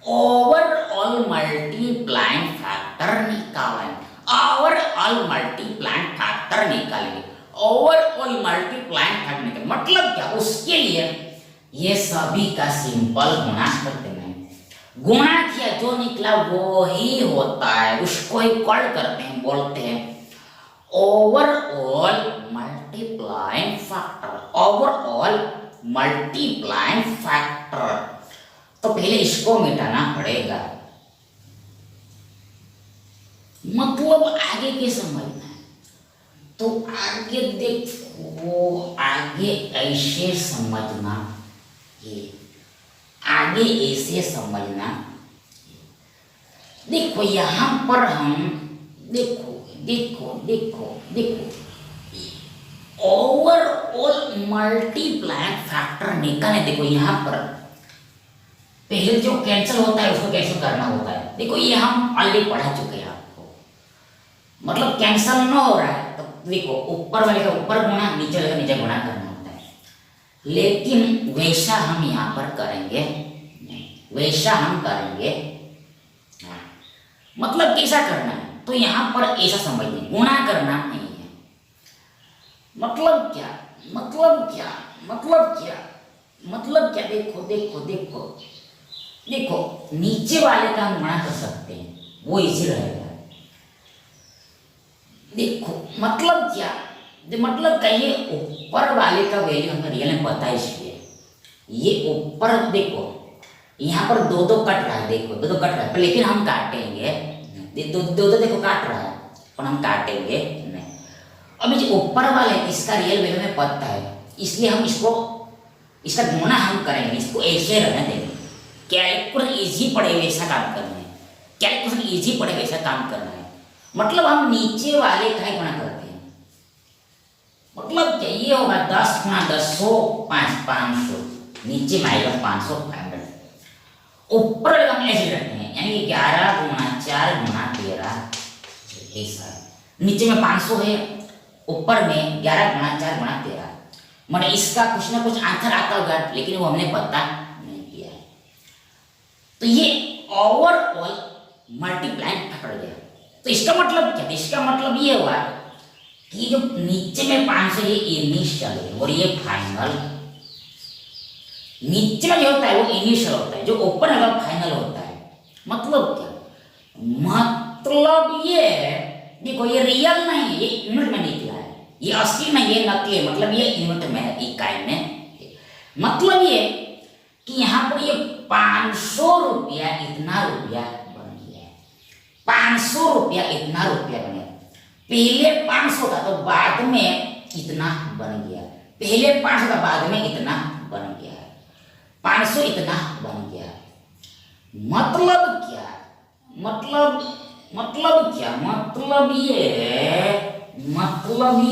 ओवरऑल मल्टीप्लाइंग फैक्टर निकालेंगे, ओवरऑल मल्टीप्लाइंग फैक्टर निकालेंगे। मतलब क्या, उसके लिए ये सभी का सिंपल गुणा करते हैं, गुणा किया जो निकला वो ही होता है, उसको इक्वल करते हैं, बोलते हैं overall multiplying factor, overall multiplying factor. तो पहले इसको मिटाना पड़ेगा, मतलब आगे के समझना है, तो आगे देखो, आगे ऐसे समझना, आगे ऐसे समझना। देखो यहाँ पर हम देखो ओवरऑल मल्टीप्लाइंग फैक्टर निकाले। देखो यहाँ पर पहले जो कैंसिल होता है उसको कैसे करना होता है, देखो ये हम ऑलरेडी पढ़ा चुके हैं आपको, मतलब कैंसिल ना हो रहा है तो देखो ऊपर वाले का ऊपर गुणा, नीचे वाले का नीचे गुणा करना होता है, लेकिन वैसा हम यहाँ पर करेंगे नहीं, वैसा हम करेंगे मतलब कैसा करना है, तो यहाँ पर ऐसा समझिए, गुणा करना नहीं है। मतलब क्या, देखो नीचे वाले का हम गुणा कर सकते हैं, वो इजी रहेगा। देखो मतलब क्या, मतलब कहिए ऊपर वाले का वैल्यू हमें रियल में पता है, इसलिए ये ऊपर देखो यहाँ पर दो कट रहा है, देखो दो कट रहा है, लेकिन हम काटेंगे दो देखो काट रहा है, पर हम काटेंगे नहीं। अब जो ऊपर वाला है इसका रियल वैल्यू हमें पता है, इसलिए हम इसका गुणा हम करेंगे, इसको ऐसे रहने देंगे। कैलकुलेशन इजी पड़े वैसा काम करना है, कैलकुलेशन इजी पड़े वैसा काम करना है। मतलब हम नीचे वाले का ही गुणा करते हैं, मतलब क्या ये होगा 10 गुणा 10 100 500, नीचे में आएगा 500 500, ऊपर हम ऐसे करते हैं, यानी 11 गुणा 4 गुणा 13 ऐसा है, नीचे में 500 है, ऊपर में 11 गुणा 4 गुणा 13, मतलब इसका कुछ ना कुछ आंसर आता होगा, लेकिन वो हमने पता नहीं किया है। तो ये ओवरऑल मल्टीप्लाई पड़ गया। तो इसका मतलब क्या? इसका मतलब ये हुआ कि जो नीचे में 500 ये इनिशियल है और ये फाइनल। नीचे में जो होता है वो इनिशियल होता है, जो ऊपर है वो फाइनल होता है। मतलब क्या? मतलब ये देखो, ये रियल नहीं है, ये यूनिट में निकला है, ये असली नहीं, ये नकली है, मतलब ये यूनिट में है, इकाई में। मतलब ये कि यहाँ पर ये 500 रुपया इतना रुपया बन गया है, 500 रुपया इतना रुपया बन गया। पहले 500 था तो बाद में इतना बन गया, पहले 500 था बाद में इतना बन गया, 500 इतना बन गया। मतलब क्या? मतलब क्या? मतलब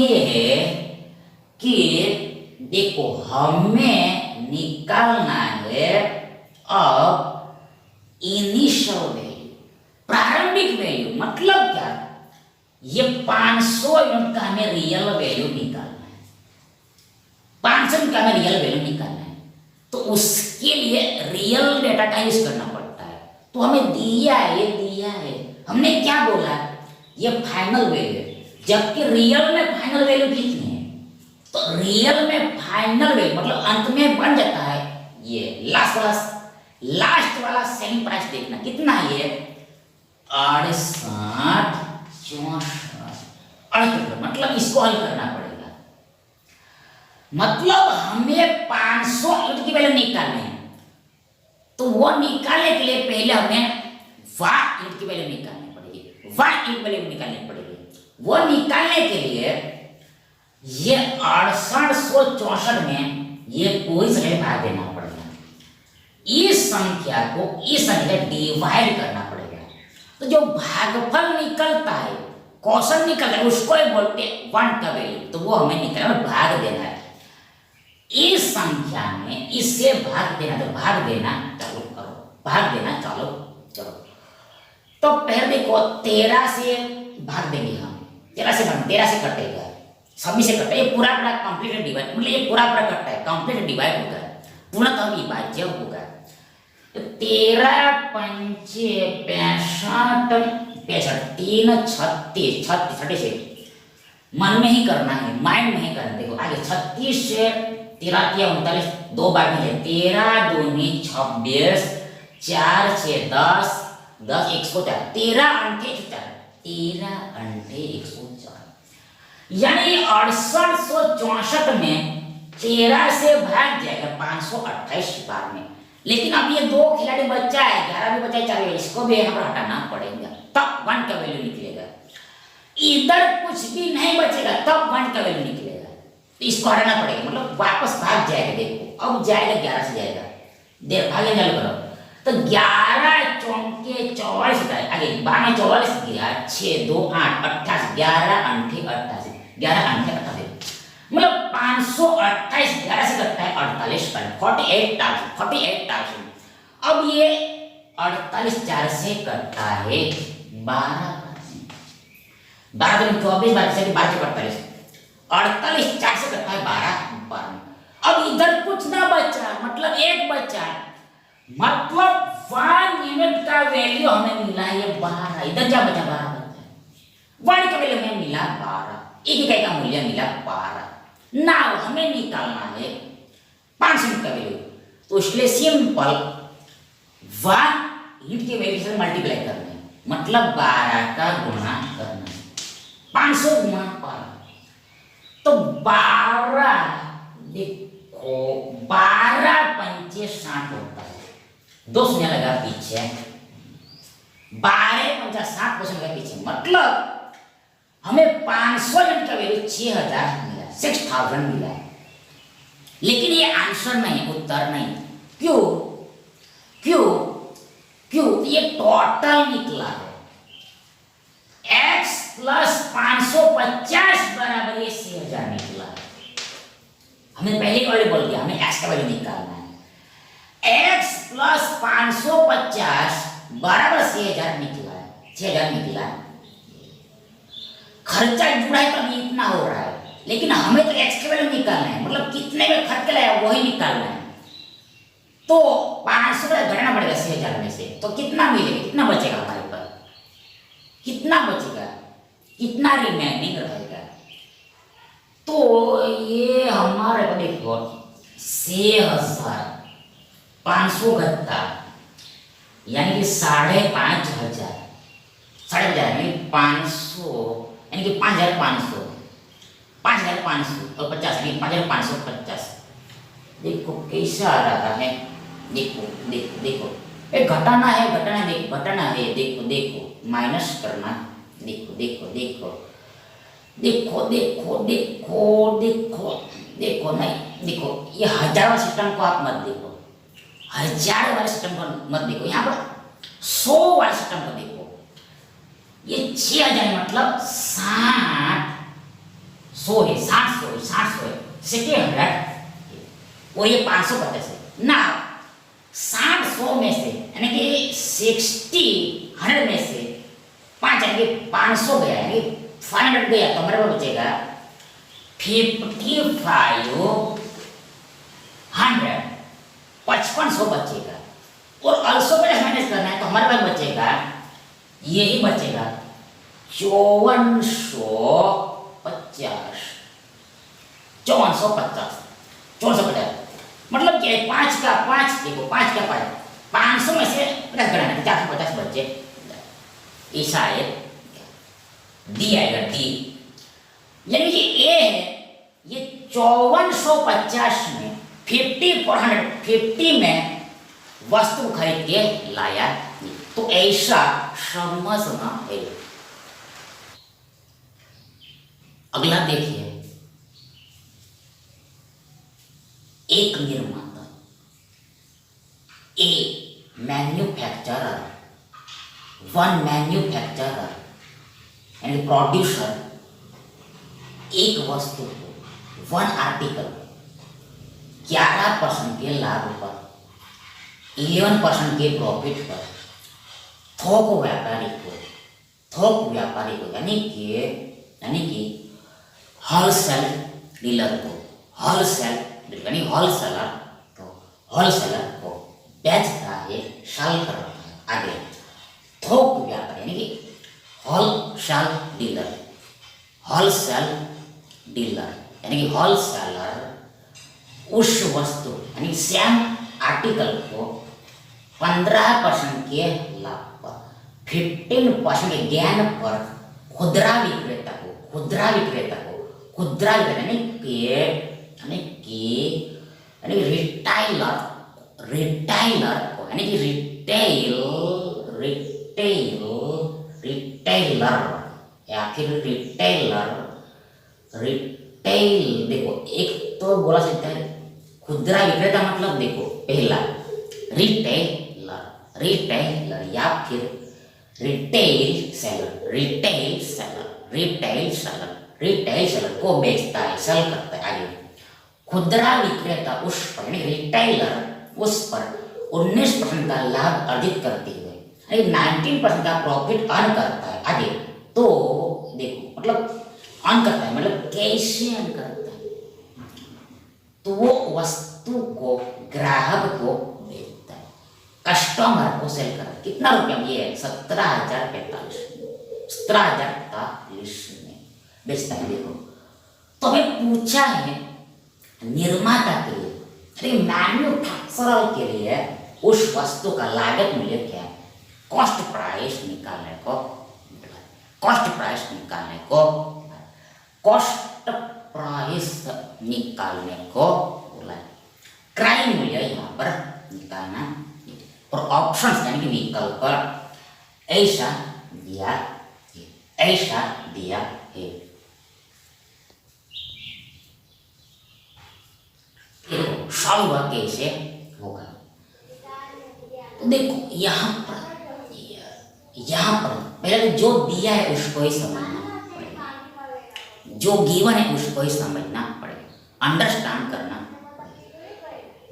ये है कि देखो, हमें निकालना है अब इनिशियल वैल्यू, प्रारंभिक वैल्यू। मतलब क्या? ये 500 यूनिट का हमें रियल वैल्यू निकालना है, 500 यूनिट का हमें रियल वैल्यू निकालना है। तो उसके लिए रियल डेटा का यूज करना पड़ता है। तो हमें दिया है, हमने क्या बोला? ये फाइनल वैल्यू, जबकि रियल में फाइनल वैल्यू कितनी है? तो रियल में फाइनल वैल्यू मतलब अंत में बन जाता है ये लास्ट वाला सेलिंग प्राइस। देखना कितना है ये, 68, 64, मतलब इसको हल करना पड़ेगा। मतलब हमें 500 यूनिट की वैल्यू निकालनी है, तो वो निकालने के लिए पहले हमें वाट यूनिट की वैल्यू निकालनी पड़ेगी, वाट यूनिट वैल्यू निकालनी पड़ेगी। वो निकालने के लिए ये 6864 में ये पूरी संख्या भाग देना पड़ेगा, इस संख्या को इस संख्या डिवाइड करना पड़ेगा। तो जो भागफल निकलता है, क्वेश्चन निकलता है, उसको ही बोलते हैं वन का वैल्यू। तो वो हमें निकालना, भाग देना है इस संख्या में, इससे भाग देना। तो भाग देना चालू करो, भाग देना चालू करो। तो पहले देखो 13 से भाग देंगे हम, 13 से कटेगा, 26 से कटेगा, ये पूरा कंप्लीट डिवाइड, मतलब ये पूरा कटता है, कंप्लीट डिवाइड होगा, पूर्णतः विभाज्य होगा। तो 13 पंचे 65, 3 36, 36 मन में ही करना है, माइंड में ही करना। देखो आगे 36 से 13 या 39, 2 बार में है, 13 दूनी 26, 4 से 10, 10 104, 13 अंठे 4, 13 अंठे 104, यानी 6864 में 13 से भाग जाएगा 528 बार में। लेकिन अब ये 2 खिलाड़ी बच्चा है, 11 भी बचा है, 4, इसको भी यहाँ पर हटाना पड़ेगा, तब 1 का वैल्यू निकलेगा। इधर कुछ भी नहीं बचेगा, तब 1 का वैल्यू निकलेगा। तो इसको हटाना पड़ेगा, मतलब वापस भाग जाएगा। देखो अब जाएगा 11 से जाएगा, देर भागे चालू करो। तो 11 चौके 44 होता है, आगे 12 44 गया, 6 2 8 28, 11 अंठे 88, 11 अंठे 88, मतलब 528 11 से कटता है 48, 48,000। अब ये 48 4 से कटता है 12, 12 24, 12 से 48, 48 4 से कटता है 12। अब इधर कुछ ना बचा, मतलब एक बचा, मतलब 1 यूनिट का वैल्यू हमें मिला है ये 12। इधर क्या बचा? 12 बचा, 1 का वैल्यू हमें मिला 12, एक इकाई का मूल्य मिला 12। ना हमें निकालना है 5 यूनिट का वैल्यू, तो उसके लिए सिंपल 1 यूनिट की वैल्यू से मल्टीप्लाई करना है, मतलब 12 का गुणा करना है, 500 गुणा 12। तो 12 देखो, 12 पंचे 60 होता है, 2 शून्य लगा पीछे, 12 पंचा 60 क्वेश्चन लगा पीछे, मतलब हमें 500 यूनिट का वैल्यू 6000 मिला, 6000 मिला। लेकिन ये आंसर नहीं, उत्तर नहीं। क्यों? क्यों? क्यों? ये टोटल निकला है, x प्लस 550 बराबर ये 6000 निकला है। हमने पहले वाले बोल दिया, हमें x का वैल्यू निकालना है, x प्लस 550 बराबर 6000 निकला है, 6000 निकला है। खर्चा जुड़ा है तभी इतना हो रहा है, लेकिन हमें तो x का वैल्यू निकालना है, मतलब कितने में खर्च लाया वही निकालना है। तो 500 का घटाना पड़ेगा 6,000 में से, तो कितना मिलेगा, कितना बचेगा हमारे पास, कितना बचेगा, कितना रिमेनिंग रहेगा। तो ये हमारे को देखो 6,500 घटता यानी कि 5,500, 5,500 यानी 500 यानी कि 5,500, 5,550 यानी 5,550। देखो कैसा आ रहा है, देखो देखो देखो, ये घटाना है, घटाना देखो, घटाना है, देखो देखो, माइनस करना, देखो देखो देखो देखो देखो देखो देखो देखो, नहीं देखो, ये 1,000 वाले सिस्टम को आप मत देखो, 1,000 वाले सिस्टम को मत देखो, यहाँ पर 100 वाले सिस्टम को देखो। ये 6,000 मतलब 60, 100 है, 60 है, सेकेंड 100, वो ये 550 है ना। 60 100 में से यानी कि 60 100 में से 5 यानी कि 500 गया, यानी 500 गया, तो हमारे पास बचेगा 55 100, 5500 बचेगा। और अल्सो प्लस माइनस करना है तो हमारे पास बचेगा, यही बचेगा 5450 मतलब क्या है, 5 का 5, देखो 5 का 5, 500 में से 50 घटाना है, 450 बचे। ऐसा है, डी आएगा, डी यानी कि ए है, ये 5450 में 50 में वस्तु खरीद के लाया, तो ऐसा समझना है। अगला देखिए, एक निर्माता, ए मैन्युफैक्चरर, वन मैन्युफैक्चरर यानी प्रोड्यूसर, एक वस्तु को, वन आर्टिकल 11% के लाभ पर, 11% के प्रॉफिट पर थोक व्यापारी को यानी कि होलसेल डीलर को, यानी होलसेलर को बेचता है, सेल करता है आगे। थोक व्यापारी यानी कि होलसेल डीलर यानी कि होलसेलर उस वस्तु यानी सेम आर्टिकल को 15% के लाभ पर, 15% के ज्ञान पर खुदरा विक्रेता यानी कि रिटेलर को यानी कि रिटेलर या फिर रिटेल, देखो एक तो बोला सकता है खुदरा विक्रेता, मतलब देखो पहला रिटेलर या फिर रिटेल सेलर को बेचता है, सेल करता है आगे। खुदरा विक्रेता उस पर यानी रिटेलर उस पर 19% का लाभ अर्जित करते हुए यानी 19% का प्रॉफिट अर्न करता है आगे। तो देखो मतलब अर्न करता है, मतलब कैसे अर्न करता है, तो वो वस्तु को ग्राहक को बेचता है, कस्टमर को सेल करता है। कितना रुपया में, ये 17,045 में बेचता है। देखो तो हमें पूछा है निर्माता के लिए, अरे मैन्युफैक्चरर के लिए उस वस्तु का लागत मूल्य क्या है, कॉस्ट प्राइस निकालने को बोला है। क्रय मूल्य यहाँ पर निकालना, और ऑप्शंस यानी कि विकल्प ऐसा दिया है। सॉल्व कैसे होगा, तो देखो यहाँ पर पहले जो दिया है उसको ही समझना पड़ेगा, जो गिवन है उसको ही समझना पड़ेगा, अंडरस्टैंड करना पड़ेगा।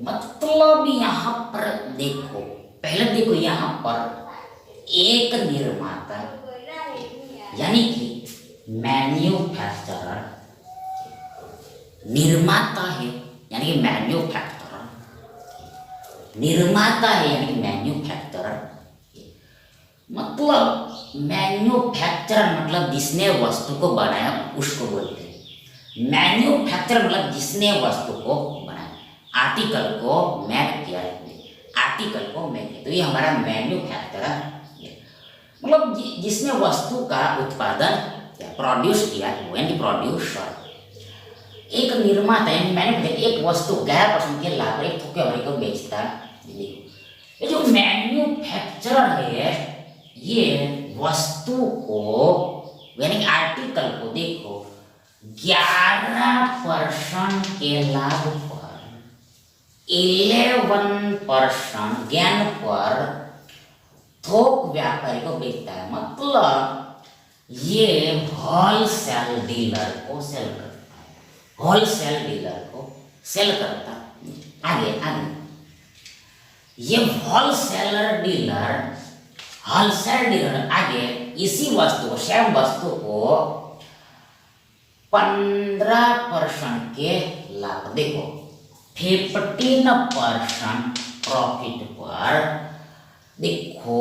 मतलब यहाँ पर देखो, पहले देखो यहाँ पर एक निर्माता यानी कि मैन्युफैक्चरर, निर्माता है यानी कि निर्माता है यानी मैन्युफैक्चरर। मतलब मैन्युफैक्चरर मतलब जिसने वस्तु को बनाया उसको बोलते हैं। मैन्युफैक्चरर मतलब जिसने वस्तु को बनाया, आर्टिकल को मेक किया, आर्टिकल को मेक किया, तो ये हमारा मैन्युफैक्चरर है। मतलब जिसने वस्तु का उत्पादन प्रोड्यूस किया वो यानी प्रोड्यूसर। एक निर्माता यानी मैंने एक वस्तु 11% के लाभ एक थोक व्यापारी को बेचता है। ये जो मैन्युफैक्चरर है ये वस्तु को यानी आर्टिकल को देखो 11% के लाभ पर 11% गेन पर थोक व्यापारी को बेचता है। मतलब ये होलसेल डीलर को सेल करता है, होलसेल डीलर को सेल करता है। आगे आगे ये होलसेल डीलर आगे इसी वस्तु को सेम वस्तु को 15% के लाभ, देखो 15% प्रॉफिट पर देखो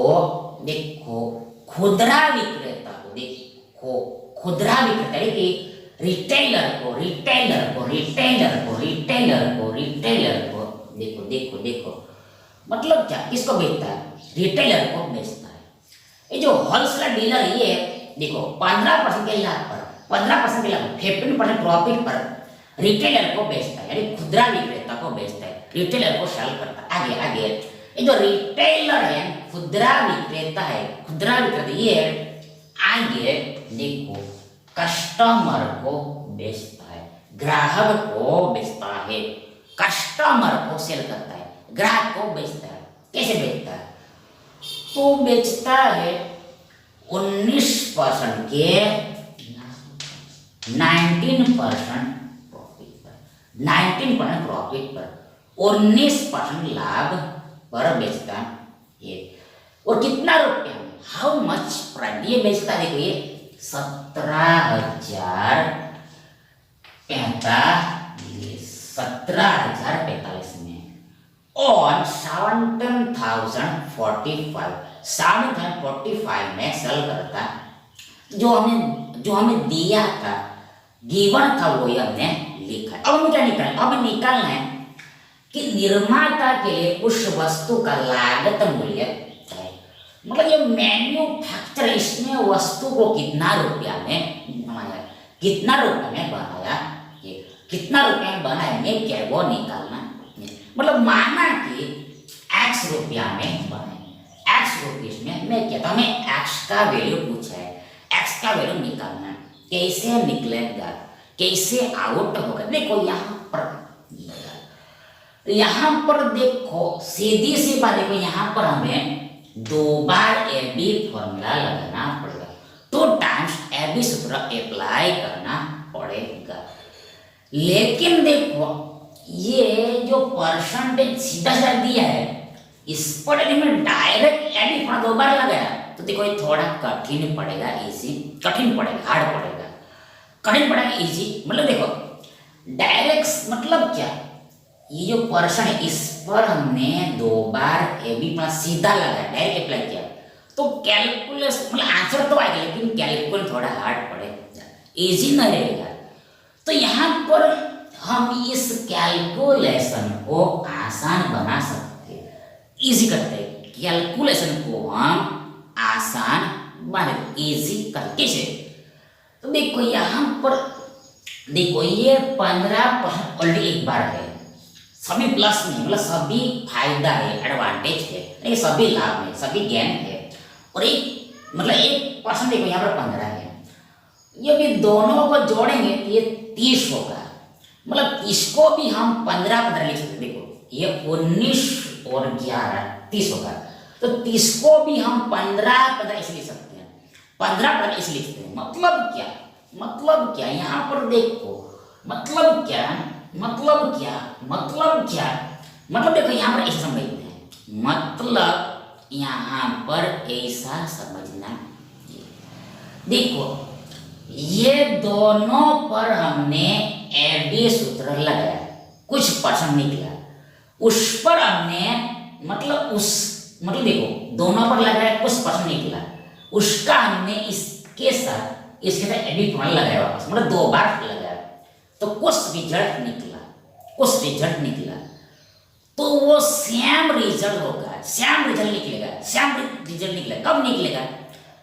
खुदरा विक्रेता को, देखो खुदरा विक्रेता कि रिटेलर को देखो मतलब क्या, किसको बेचता है? रिटेलर को बेचता है। ये जो होलसेल डीलर ये देखो 15% के लाभ पर 15% के लाभ 15% प्रॉफिट पर रिटेलर को बेचता है यानी खुदरा विक्रेता को बेचता है, रिटेलर को सेल करता है। आगे आगे ये जो रिटेलर है खुदरा विक्रेता है, खुदरा विक्रेता ये आगे देखो कस्टमर को बेचता है, ग्राहक को बेचता है, कस्टमर को सेल करता है, ग्राहक को बेचता है। कैसे बेचता है? तो बेचता है 19% के 19% प्रॉफिट पर, 19% प्रॉफिट पर 19% लाभ पर बेचता है। और कितना रुपया में, हाउ मच प्राइस ये बेचता है? देखो ये 17,045 में और 17,045 में सेल करता। जो हमें दिया था, गिवन था, वो हमने लिखा। अब हमें क्या निकालना? अब निकालना है कि निर्माता के लिए उस वस्तु का लागत मूल्य है। मतलब ये मैन्युफैक्चर इसने वस्तु को कितना रुपया में बनाया, कितना रुपया में बनाया, ये कितना रुपया में बनाया ये क्या वो निकालना। मतलब माना कि x रुपया में बनाए, x रुपीस में मैं क्या, तो हमें x का वैल्यू पूछा है, x का वैल्यू निकालना। कैसे निकलेगा, कैसे आउट होगा? देखो यहाँ पर देखो सीधी सी बात, देखो यहाँ पर हमें 2 बार AB फॉर्मूला लगाना पड़ेगा, 2 टाइम्स AB सूत्र अप्लाई करना पड़ेगा। लेकिन देखो ये जो परसेंटेज सीधा सीधा दिया है इस पर में डायरेक्ट AB फॉर्मूला 2 बार लगाया तो देखो ये थोड़ा कठिन पड़ेगा, इजी कठिन पड़ेगा, हार्ड पड़ेगा, कठिन पड़ेगा, इजी। मतलब देखो डायरेक्ट मतलब क्या, ये जो पर्सन है इस पर हमने 2 बार AB प्लस सीधा लगाया, डायरेक्ट अप्लाई किया तो कैलकुलेशन मतलब आंसर तो आएगा लेकिन कैलकुलेट थोड़ा हार्ड पड़ेगा, इजी नहीं रहेगा। तो यहाँ पर हम इस कैलकुलेशन को आसान बना सकते हैं, इजी करते हैं, कैलकुलेशन को हम आसान बना इजी करके से। तो देखो यहाँ पर देखो ये 15% ऑलरेडी एक बार है, सभी प्लस नहीं मतलब सभी फायदा है, एडवांटेज है, ये सभी लाभ है, सभी गेन है। और एक मतलब 1% देखो यहाँ पर 15 है, ये भी दोनों को जोड़ेंगे तो ये 30 होगा। मतलब इसको भी हम 15 लिख सकते, देखो ये 19 और 11 30 होगा, तो 30 को भी हम 15 ऐसे लिख सकते हैं, 15 ऐसे लिख सकते हैं। मतलब क्या यहाँ पर देखो मतलब क्या देखो यहाँ पर ऐसा समझते हैं, मतलब यहाँ पर ऐसा समझना। देखो ये दोनों पर हमने AB सूत्र लगाया, कुछ परसेंट निकला, उस पर हमने मतलब उस मतलब देखो दोनों पर लगाया कुछ परसेंट निकला, उसका हमने इसके साथ एडिट लगाया वापस, मतलब 2 बार लगाया तो कुछ रिजल्ट निकला, कुछ रिजल्ट निकला तो वो सेम रिजल्ट होगा, सेम रिजल्ट निकलेगा, सेम रिजल्ट निकलेगा। कब निकलेगा?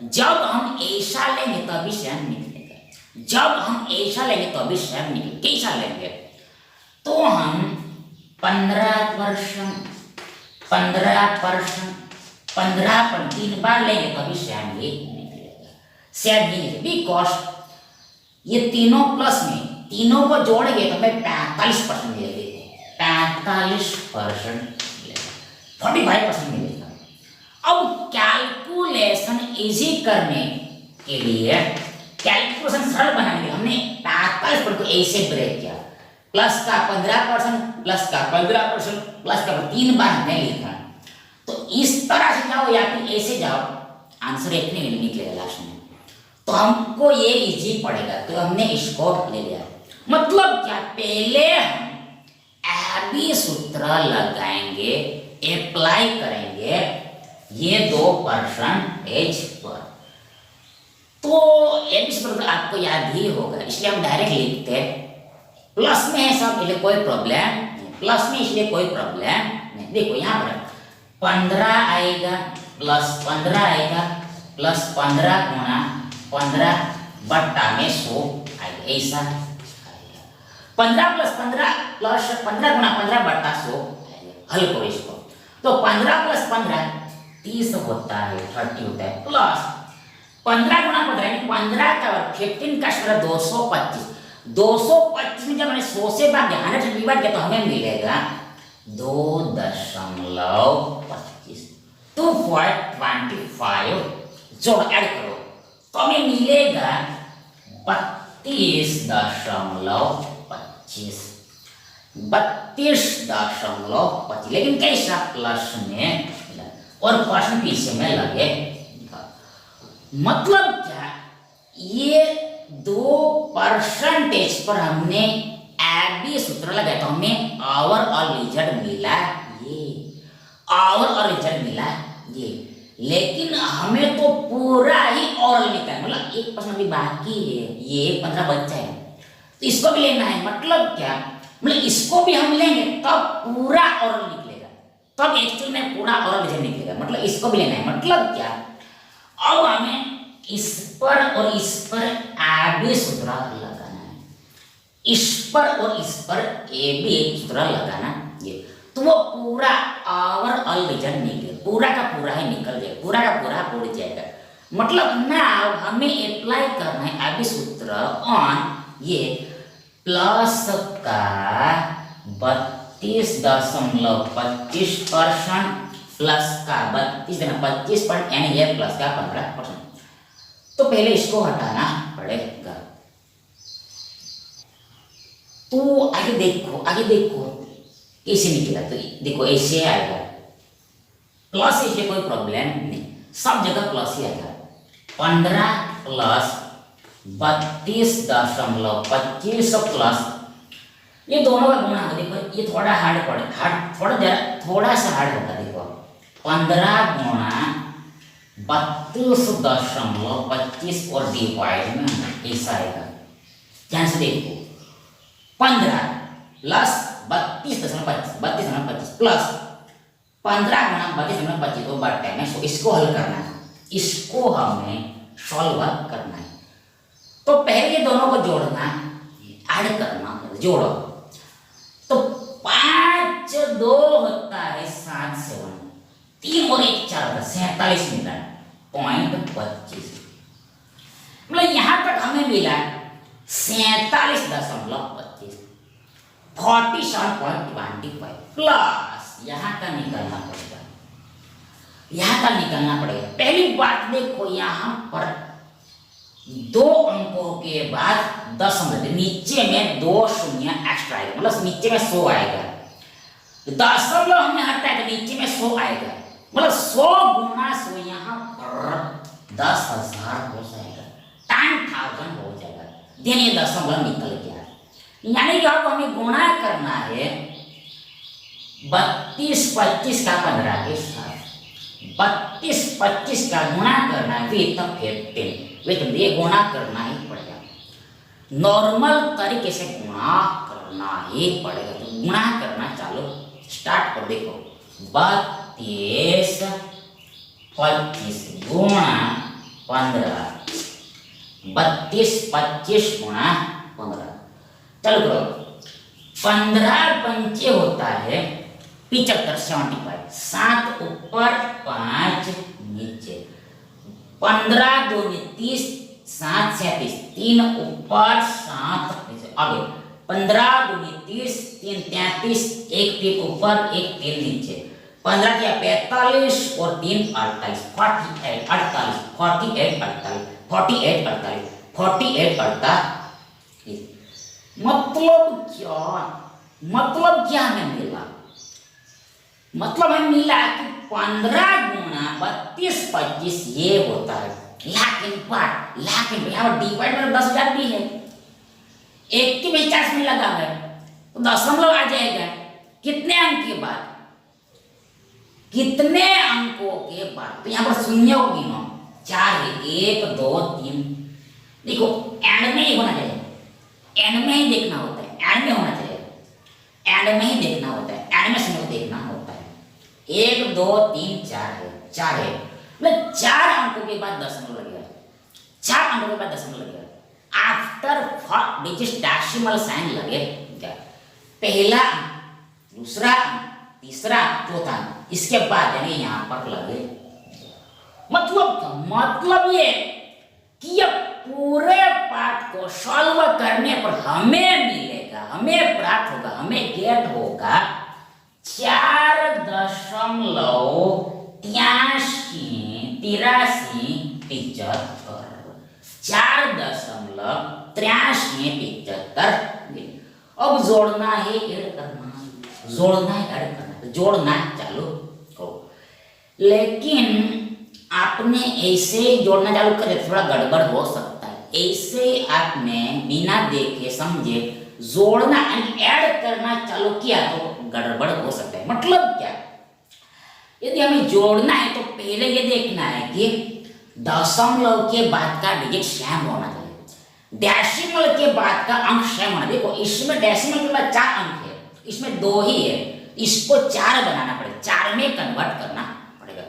जब हम ऐसा लेंगे तभी सेम निकलेगा, जब हम ऐसा लेंगे तभी सेम निकलेगा। कैसा लेंगे? तो हम 15% 3 बार लेंगे तभी सेम ही निकलेगा, सेम ही निकलेगा। बिकॉज ये तीनों प्लस में तीनों को जोड़ेंगे तो हमें 45% मिलेगा, 45% मिलेगा, 45% मिलेगा। अब कैलकुलेशन इजी करने के लिए, कैलकुलेशन सरल बनाने के लिए हमने 45% को ऐसे ब्रेक किया, प्लस का 15%, प्लस का 15%, प्लस का 3 बार हमने लिखा। तो इस तरह से जाओ या फिर ऐसे जाओ, आंसर एक नहीं निकलेगा लास्ट में। तो हमको ये इजी पड़ेगा तो हमने इसको ले लिया। मतलब क्या? पहले हम एबी सूत्र लगाएंगे, अप्लाई करेंगे ये 2% पर। तो एबी सूत्र तो आपको याद ही होगा, इसलिए हम डायरेक्ट लिखते हैं। प्लस में है सब, इसलिए कोई प्रॉब्लम नहीं, प्लस में इसलिए कोई प्रॉब्लम नहीं। देखो यहाँ पर 15 आएगा, प्लस 15 आएगा, प्लस 15 गुणा 15 बट्टा में 100 आएगा, ऐसा आएगा। 15 प्लस 15 प्लस 15 गुणा 15 बट्टा 100 आएगा। हल करो इसको। तो 15 प्लस 15 30 होता है, 30 होता है, प्लस 15 गुणा 15 यानी 15 का वर्ग 15 का स्क्वायर 225। 225 में जब मैंने 100 से भाग दिया, 100 से डिवाइड किया तो हमें मिलेगा 2.25 2.25 जोड़ ऐड करो तो हमें मिलेगा 32.25 32.25। लेकिन कैसा? प्लस में और परसेंट पीछे में लगे। मतलब क्या? ये 2% पर हमने एबी सूत्र लगाया तो हमें ओवरऑल रिजल्ट मिला ये, ओवरऑल रिजल्ट मिला ये। लेकिन हमें तो पूरा ही ओवरऑल निकालना, मतलब 1% भी बाकी है, ये 15 बच्चा है तो इसको भी लेना है। मतलब क्या? मतलब इसको भी हम लेंगे तब पूरा ओवरऑल निकलेगा, तब एक्चुअल में पूरा ओवरऑल रिजल्ट निकलेगा। मतलब इसको भी लेना है। मतलब क्या? अब हमें इस पर और इस पर एबी सूत्र लगाना है, इस पर और इस पर एबी सूत्र लगाना ये, तो वो पूरा ओवरऑल रिजल्ट निकले, पूरा का पूरा ही निकल जाएगा, पूरा का पूरा उड़ जाएगा। मतलब ना हमें अप्लाई करना है एबी सूत्र ऑन ये प्लस का 32.25% प्लस का 32.25% यानी ये प्लस का 15%। तो पहले इसको हटाना पड़ेगा। तो आगे देखो कैसे निकला। तो देखो ऐसे आएगा, प्लस इसलिए कोई प्रॉब्लम नहीं, सब जगह प्लस ही आएगा। 15 प्लस 32.25 प्लस ये दोनों का गुणा होगा। देखो ये थोड़ा हार्ड पड़े, थोड़ा सा हार्ड होगा। देखो 15 गुणा 32.25 और डिवाइड में ऐसा आएगा। ध्यान से देखो 15 प्लस 32.25 प्लस 15 गुणा 32.25 तो बट्टे में। इसको हल करना है, इसको हमें सॉल्व करना है। तो पहले ये दोनों को जोड़ना, ऐड करना, जोड़ो तो 5 2 होता है 7 7, 3 और 1 4 होता है 47 मिला 0.25। मतलब यहां तक हमें मिला 47.25 47.25 प्लस यहां का निकालना पड़ेगा, यहां का निकालना पड़ेगा। पहली बात देखो यहां पर 2 अंकों के बाद 10 नीचे में 2 शून्य एक्स्ट्रा आएगा, मतलब नीचे में 100 आएगा। दशमलव हमने हटाया तो नीचे में 100 आएगा, मतलब 100 गुना 100 यहाँ पर 10,000 हो जाएगा, 10,000 हो जाएगा। देन ये दशमलव निकल गया। यानी कि अब हमें गुणा करना है 32 का 15 के साथ 32 का गुणा करना है विथ 15 विथ ये गुणा करना ही पड़ेगा, नॉर्मल तरीके से गुणा करना ही पड़ेगा। तो गुणा करना चालू स्टार्ट कर, देखो 32 25 गुणा 15 32 25 गुणा 15, चलो करो 15 पंचे होता है 75 75, 7 ऊपर 5 नीचे, 15 दूनी 30 7 37, 3 ऊपर 7 नीचे, आगे 15 दूनी 30 3 33, 1 3 ऊपर 1 3 नीचे, 15 क्या 45 और 3 48 48 48 48 48 48 48 48 48। मतलब क्या हमें मिला? मतलब हमें मिला कि 15 गुणा 32 25 ये होता है, लेकिन यहाँ डिवाइड में 10,000 भी है, एक के भी 4 में लगा है तो दशमलव आ जाएगा। कितने अंक के बाद, कितने अंकों के बाद? तो यहाँ पर शून्य होगी ना, 4 1 2 3, देखो एंड में ही होना चाहिए, एंड में ही देखना होता है, एंड में होना चाहिए, एंड में ही देखना होता है, एंड में शून्य देखना होता है। 1 2 3 4 है, 4 है मतलब 4 अंकों के बाद दशमलव लगेगा, 4 अंकों के बाद दशमलव लगेगा। आफ्टर 4 डिजिट डेसिमल साइन लगेगा, पहला दूसरा तीसरा चौथा, इसके बाद यानी यहाँ पर लगे। मतलब ये कि ये पूरे पाठ को सॉल्व करने पर हमें मिलेगा, हमें प्राप्त होगा, हमें गेट होगा 4.8375। अब जोड़ना है ऐड करना, जोड़ना है ऐड करना, जोड़ना चालू करो। लेकिन आपने ऐसे जोड़ना चालू करे थोड़ा गड़बड़ हो सकता है, ऐसे आपने बिना देखे समझे जोड़ना एंड ऐड करना चालू किया तो गड़बड़ हो सकता है। मतलब क्या, यदि हमें जोड़ना है तो पहले ये देखना है कि दशमलव के बाद का डिजिट सेम होना चाहिए, डेसिमल के बाद का अंक सेम होना। देखो इसमें डेसिमल के बाद 4 अंक है, इसमें 2 ही है, इसको 4 बनाना पड़ेगा, 4 में कन्वर्ट करना पड़ेगा।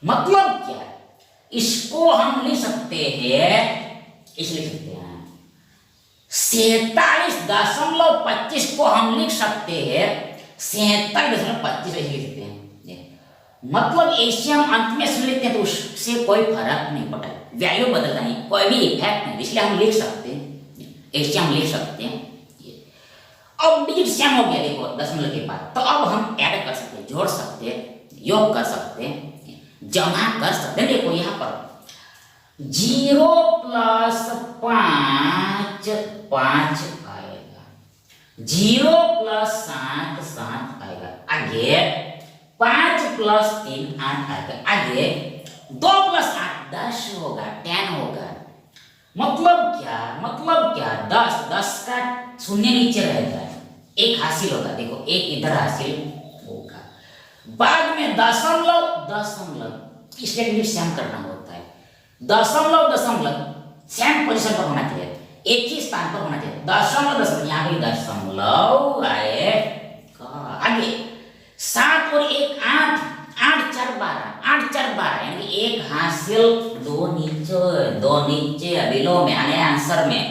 मतलब क्या है, इसको हम लिख सकते हैं, इसलिए लिख सकते हैं 47.25 को हम लिख सकते हैं 47.25 लिख सकते हैं। मतलब ऐसे हम अंत में सुन लेते हैं तो उससे कोई फर्क नहीं पड़ता, वैल्यू बदलता नहीं, कोई भी इफेक्ट नहीं, इसलिए हम लिख सकते हैं, ऐसे हम लिख सकते हैं। अब डिजिट सेम हो गया देखो दशमलव के बाद, तो अब हम ऐड कर सकते हैं, जोड़ सकते हैं, योग कर सकते हैं, जमा कर सकते हैं। देखो यहाँ पर 0 + 5 5 आएगा, 0 + 7 7 आएगा, आगे 5 + 3 8 आएगा, आगे 2 + 8 10 होगा, 10 होगा। मतलब क्या 10 का शून्य नीचे रहेगा, 1 हासिल होगा, देखो 1 इधर हासिल होगा। बाद में दशमलव इसलिए भी सेम करना होता है, दशमलव सेम पोजीशन पर होना चाहिए, एक ही स्थान पर होना चाहिए। दशमलव यहाँ भी दशमलव आएगा, आगे 7 और 1 8 8 4 12 8 4 12 यानी 1 हासिल 2 नीचे बिलो में आने आंसर में,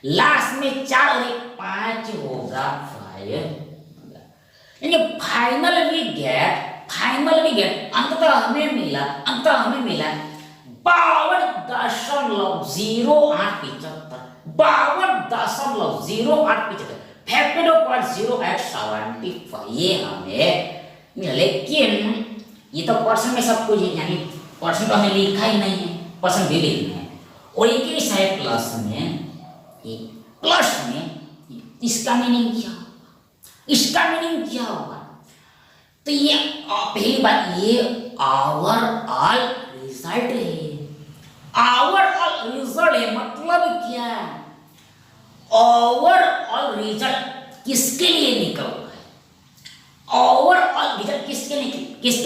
लास्ट में 4 और 1 5 होगा, 5 यानी फाइनल भी गेट अंततः हमें मिला 52.0875, 52.0875 फैक्टर ऑफ 0.085 ये हमें मिला। लेकिन ये तो परसेंट में सब कुछ है, यानी परसेंट तो हमें लिखा ही नहीं है, परसेंट भी लिखना है, और एक ही साइड प्लस में इसका मीनिंग क्या होगा? तो ये पहली बात, ये ओवरऑल रिजल्ट है, ओवरऑल रिजल्ट है। मतलब क्या, ओवरऑल रिजल्ट किसके लिए निकल रहा है? ओवरऑल रिजल्ट किसके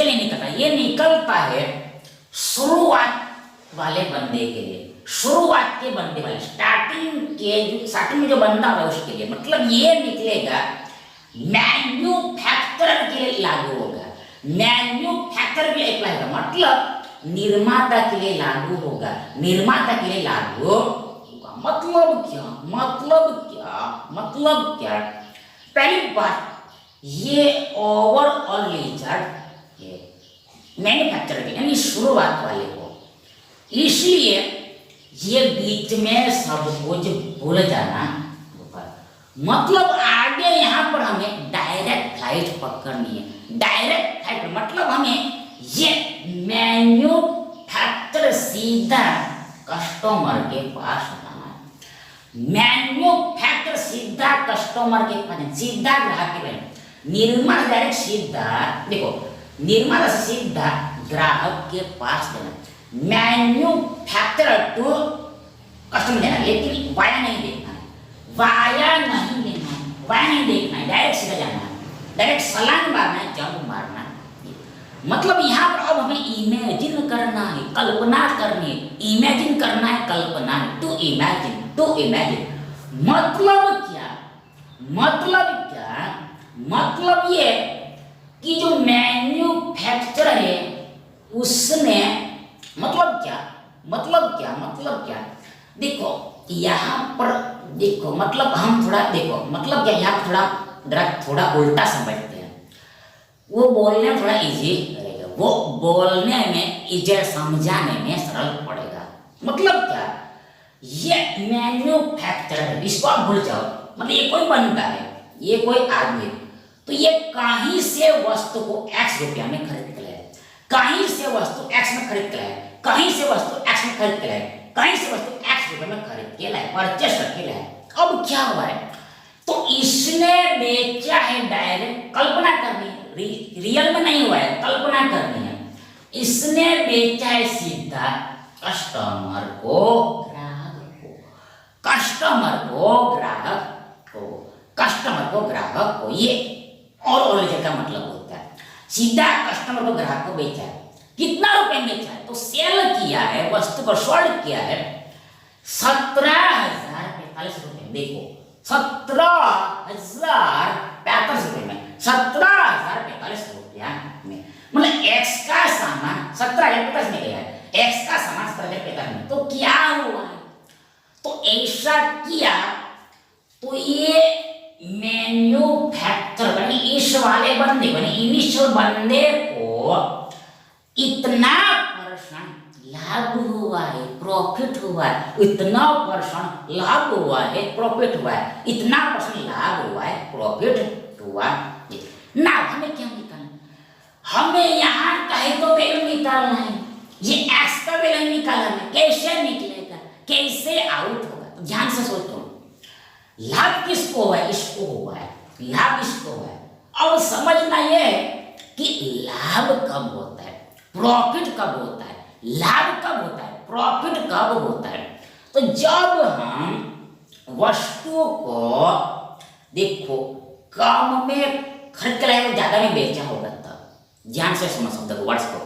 लिए निकलता है? ये निकलता है शुरुआत वाले बंदे के लिए, शुरुआत के बंदे वाले, स्टार्टिंग में जो बंदा है उसके लिए। मतलब ये निकलेगा मैन्युफैक्चरर के लिए लागू होगा, मैन्युफैक्चरर के लिए अप्लाई होगा, मतलब निर्माता के लिए लागू होगा, निर्माता के लिए लागू होगा। मतलब क्या, मतलब क्या? पहली बात, ये ओवरऑल रिजल्ट मैन्युफैक्चरर के यानी शुरुआत वाले को, इसलिए ये बीच में सब कुछ भूल जाना। मतलब आगे यहाँ पर हमें डायरेक्ट फ्लाइट पकड़नी है, डायरेक्ट फ्लाइट मतलब हमें ये मैन्युफैक्चर सीधा कस्टमर के पास लाना है, मैन्युफैक्चर सीधा कस्टमर के पास, सीधा ग्राहक के पास, निर्माण डायरेक्ट सीधा, देखो निर्माण से सीधा ग्राहक के पास देना, मैन्युफैक्चरर टू कस्टमर देना, लेकिन वाया नहीं देखना है, वाया नहीं देखना है, वाया नहीं देखना है, डायरेक्ट सीधा जाना है, डायरेक्ट छलांग मारना है, जंप मारना है। मतलब यहाँ पर अब हमें इमेजिन करना है, कल्पना करनी है, इमेजिन करना है, कल्पना है, टू इमेजिन, टू इमेजिन। मतलब क्या, मतलब क्या, मतलब ये कि जो मैन्युफैक्चरर है उसने, मतलब क्या, मतलब क्या, मतलब क्या, देखो यहाँ पर देखो, मतलब हम थोड़ा देखो, मतलब क्या, यहाँ पर थोड़ा उल्टा समझते हैं, वो बोलने में थोड़ा इजी रहेगा, वो बोलने में इजी, समझाने में सरल पड़ेगा। मतलब क्या, ये मैन्युफैक्चरर, इसको आप भूल जाओ, मतलब ये कोई बनता है, ये कोई आदमी, तो ये कहीं से वस्तु को x रुपया में खरीद के लाए, कहीं से वस्तु x में खरीद के लाए, कहीं से वस्तु x में खरीद के लाए, कहीं से वस्तु x रुपये में खरीद के लाए, परचेस करके लाए। अब क्या हुआ है, तो इसने बेचा है डायरेक्ट, कल्पना करनी है, रियल में नहीं हुआ है, कल्पना करनी है, इसने बेचा है सीधा कस्टमर को ग्राहक को, कस्टमर को ग्राहक को, कस्टमर को ग्राहक को, ये और ओरिजिनल का मतलब होता है सीधा कस्टमर को ग्राहक को बेचा है। कितना रुपए में बेचा है, तो सेल किया है, वस्तु को सोल्ड किया है 17,045 रुपए में। देखो 17,045 रुपए में, 17,045 रुपया में, मतलब एक्स का सामान 17,045 में गया है, एक्स का सामान 17,045 में, तो क्या हुआ है, तो ऐसा किया तो ये मैन्युफैक्चरर इस वाले बंदे को, इनिशियल बंदे को इतना % लाभ हुआ है, प्रॉफिट हुआ है, इतना % लाभ हुआ है, प्रॉफिट हुआ है, इतना % लाभ हुआ है, प्रॉफिट हुआ है। ना हमें क्या निकालना, हमें यहाँ कहे तो वैल्यू निकालना है, ये एक्स का वैल्यू निकालना है, कैसे निकलेगा, कैसे आउट होगा, ध्यान से सोचो। लाभ किसको हुआ है, इसको हुआ है, लाभ इसको हुआ है। अब समझना यह है कि लाभ कब होता है, प्रॉफिट कब होता है, लाभ कब होता है, प्रॉफिट कब होता है, तो जब हम वस्तु को देखो कम में खरीद के लाए, ज्यादा में बेचा होगा, तब ध्यान से समझ शब्द वर्ड्स को,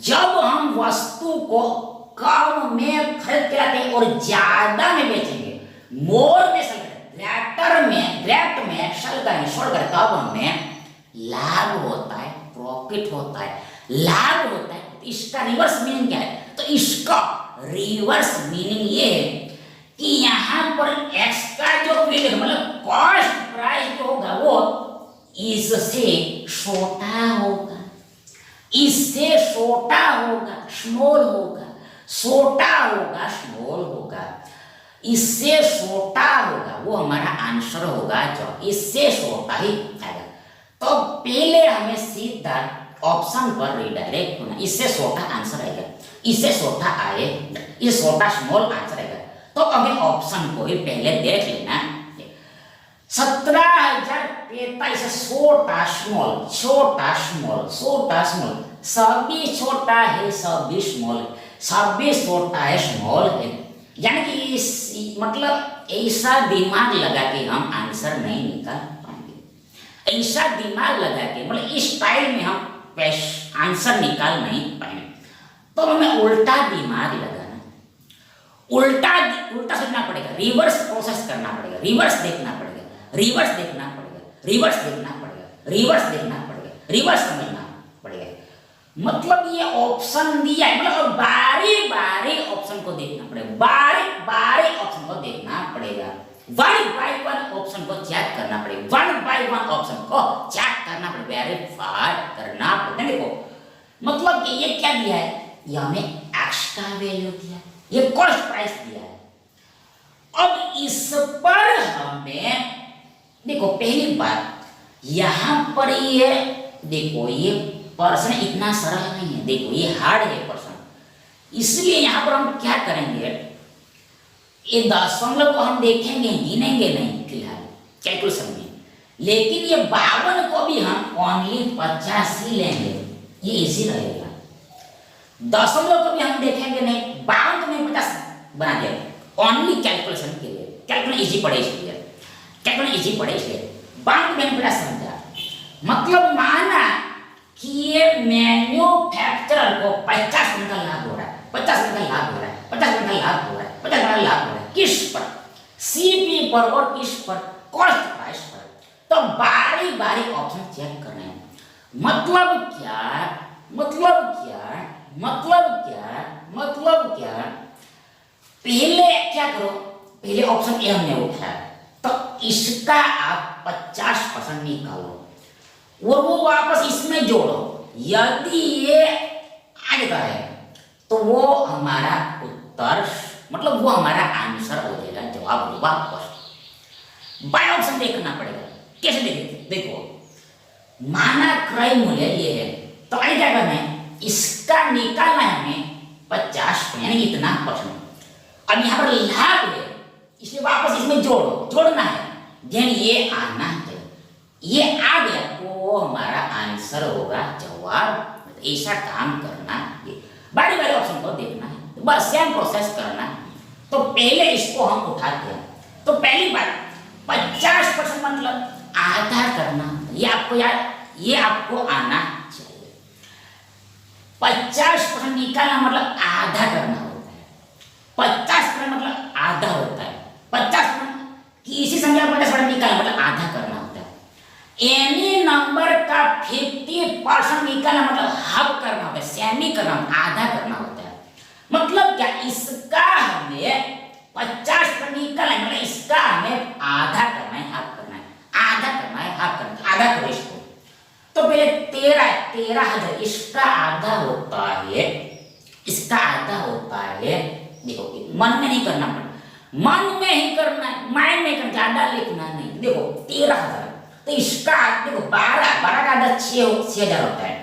जब हम वस्तु को कम में खरीद के लाते हैं और ज्यादा में बेचेंगे, मोर में ग्रेटर में सेल करें, तब हमें लाभ होता है, प्रॉफिट होता है, लाभ होता है। इसका रिवर्स मीनिंग क्या है, तो इसका रिवर्स मीनिंग ये है कि यहाँ पर x का जो वैल्यू मतलब कॉस्ट प्राइस जो होगा वो इससे छोटा होगा, इससे छोटा होगा, स्मॉल होगा, छोटा होगा, स्मॉल होगा, इससे छोटा होगा, वो हमारा आंसर होगा, जो इससे छोटा ही आएगा। तो पहले हमें सीधा ऑप्शन पर रिडायरेक्ट होना, इससे छोटा आंसर आएगा, इससे छोटा आए, इस छोटा स्मॉल आंसर आएगा। तो हमें ऑप्शन को ही पहले देख लेना, 17,045 छोटा स्मॉल, छोटा स्मॉल, छोटा स्मॉल, सभी छोटा है, सभी स्मॉल, सभी छोटा है, स्मॉल है, यानी कि इस मतलब ऐसा दिमाग लगा के हम आंसर नहीं निकाल पाएंगे, ऐसा दिमाग लगा के मतलब इस स्टाइल में हम आंसर निकाल नहीं पाए, तो हमें उल्टा दिमाग लगाना, उल्टा उल्टा सोचना पड़ेगा, रिवर्स प्रोसेस करना पड़ेगा, रिवर्स देखना पड़ेगा, रिवर्स देखना पड़ेगा, रिवर्स देखना पड़ेगा, रिवर्स देखना पड़ेगा, रिवर्स समझना पड़ेगा। मतलब ये ऑप्शन दिया है, मतलब बारी बारी ऑप्शन को देखना पड़ेगा, बारी बारी ऑप्शन को देखना पड़ेगा, वन बाय वन ऑप्शन को चेक करना पड़ेगा, वन बाय वन ऑप्शन को चेक करना पड़ेगा, वेरीफाई करना पड़ेगा। देखो मतलब कि ये क्या दिया है, ये हमें एक्स्ट्रा वैल्यू दिया, ये कॉस्ट प्राइस दिया है। अब इस पर हमें देखो पहली बात यहां पर ये देखो ये प्रश्न इतना सरल नहीं है, देखो ये हार्ड है प्रश्न, इसलिए यहां पर हम क्या करेंगे, ये दशमलव को हम देखेंगे, गिनेंगे नहीं फिलहाल कैलकुलेशन में, लेकिन ये 52 को भी हम ओनली 50 ही लेंगे, ये इजी रहेगा। दशमलव को भी हम देखेंगे नहीं, 52 को नहीं 50 बना दिया, ओनली कैलकुलेशन के लिए, कैलकुलेशन इजी पड़े इसलिए, कैलकुलेशन इजी पड़े इसलिए 52 को मैंने 50 समझा। मतलब माना कि ये मैन्युफैक्चरर को 50 घंटा लाभ हो रहा है, 50 घंटा लाभ हो रहा है, 50 घंटा लाभ हो रहा है, 50 घंटा लाभ हो रहा है, किस पर, सीपी पर और किस पर, कॉस्ट प्राइस पर। तो बारी बारी ऑप्शन चेक करना है। मतलब क्या, मतलब क्या, मतलब क्या, मतलब क्या, पहले क्या करो, पहले ऑप्शन ए हमने उठाया, तो इसका आप 50% निकालो और वो वापस इसमें जोड़ो, यदि ये आगे का है तो वो हमारा उत्तर, मतलब वो हमारा आंसर हो जाएगा, जवाब हो जाएगा वापस। बाय ऑप्शन देखना पड़ेगा, कैसे देखेंगे, देखो माना क्रय मूल्य ये है, तो आगे क्या करना है, इसका निकालना है हमें 50 यानी इतना परसेंट। अब यहाँ पर लाभ है इसलिए वापस इसमें जोड़ो, जोड़ना है, यानी ये आना है, ये आ गया तो हमारा आंसर होगा जवाब। ऐसा काम करना है, बारी बारी ऑप्शन को देखना है, बस सेम प्रोसेस करना है। तो पहले इसको हम उठाते हैं, तो पहली बात 50% मतलब आधा करना, ये आपको याद, ये आपको आना चाहिए। 50% निकालना मतलब आधा करना होता है, 50% मतलब आधा होता है, 50% किसी संख्या 50% निकालना मतलब आधा करना होता है। एनी नंबर का 50% निकालना मतलब हाफ करना होता है, सेमी करना, आधा करना होता है। मतलब क्या, इसका हमें 50% निकालना है, मतलब इसका हमें आधा करना है, हाफ करना है, आधा करना है, हाफ करना है, आधा करो इसको। तो पहले 13,000 इसका आधा होता है, इसका आधा होता है, देखो मन में नहीं करना पड़ेगा, मन में ही करना है, माइंड में करना, ज्यादा लिखना नहीं। देखो 13,000, तो इसका देखो 12 का आधा 6,000 होता है,